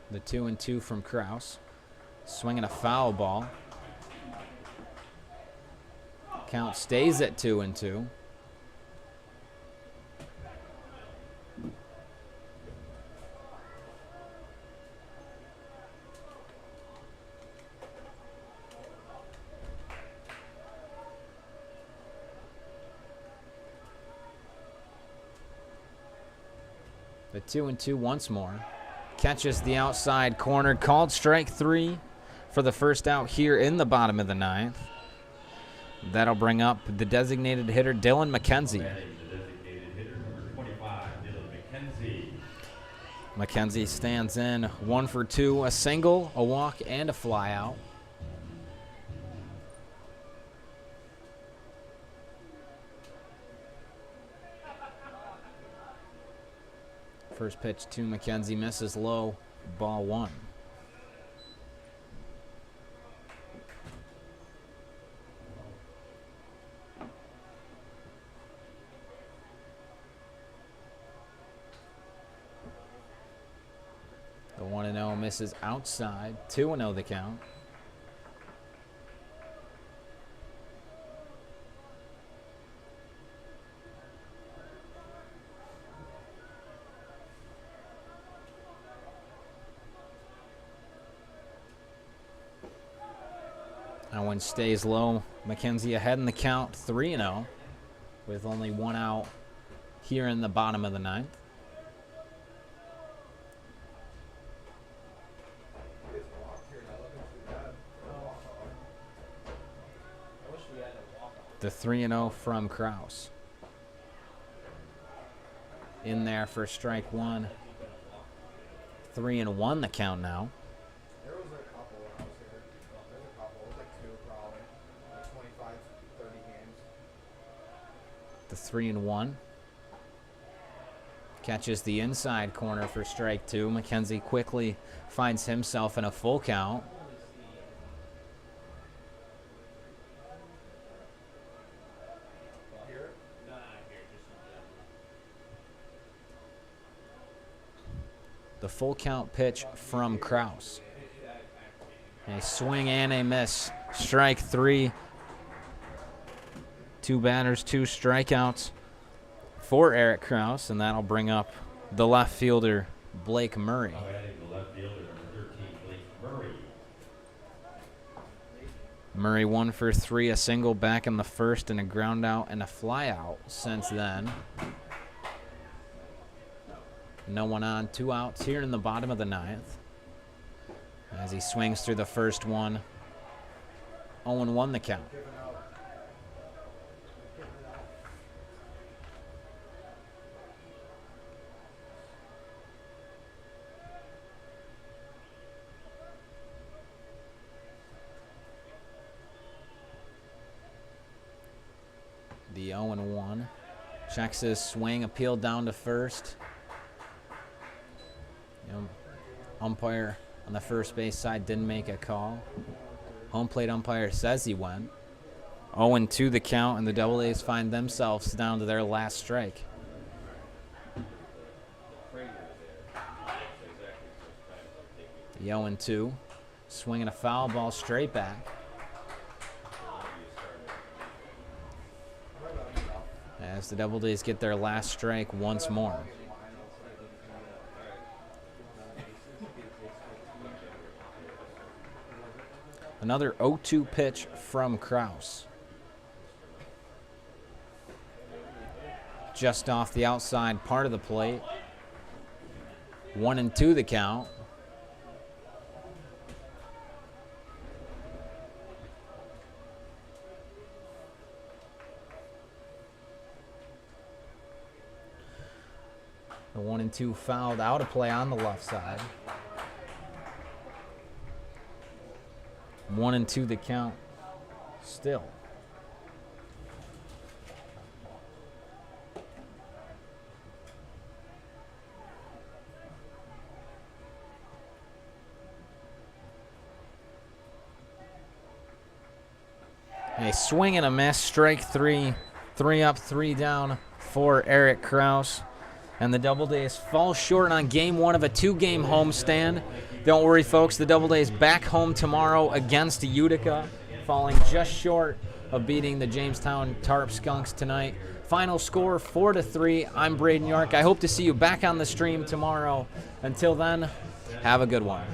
The 2-2 from Kraus. Swinging a foul ball. Count stays at 2-2. The 2-2 once more. Catches the outside corner. Called strike three for the first out here in the bottom of the ninth. That'll bring up the designated hitter, Dylan McKenzie. Batting the designated hitter, number 25, Dylan McKenzie. McKenzie stands in 1 for 2, a single, a walk, and a fly out. First pitch to McKenzie misses low, ball one. The 1-0 misses outside, 2-0 the count. That one stays low. McKenzie ahead in the count, 3-0, with only one out here in the bottom of the ninth. I wish we had a walk-off. The 3-0 from Kraus. In there for strike one. 3-1 the count now. There was a couple when I was here. There's a couple. It was like two probably. Like 25, 30 games. The 3-1. Catches the inside corner for strike two. McKenzie quickly finds himself in a full count. Here? Nah, here, just The full count pitch from Kraus. A swing and a miss. Strike three 2 batters, 2 strikeouts for Eric Kraus, and that'll bring up the left fielder, Blake Murray. Now adding the left fielder, number 13, Blake Murray. Murray 1 for 3, a single back in the first, and a ground out and a fly out since then. No one on, 2 outs here in the bottom of the 9th. As he swings through the first one, 0-1 the count. The 0-1. Checks his swing, appealed down to first. Umpire on the first base side didn't make a call. Home plate umpire says he went. 0-2 the count, and the Doubledays find themselves down to their last strike. The 0-2. Swinging a foul ball straight back. As the Doubledays get their last strike once more. Another 0-2 pitch from Kraus. Just off the outside part of the plate. 1-2 the count. The 1-2 fouled out of play on the left side. 1-2 the count still. A swing and a miss, strike 3. 3 up, 3 down for Eric Kraus. And the Doubledays fall short on game 1 of a 2-game homestand. Don't worry, folks. The Doubledays back home tomorrow against Utica, falling just short of beating the Jamestown Tarp Skunks tonight. Final score 4-3. I'm Braden York. I hope to see you back on the stream tomorrow. Until then, have a good one.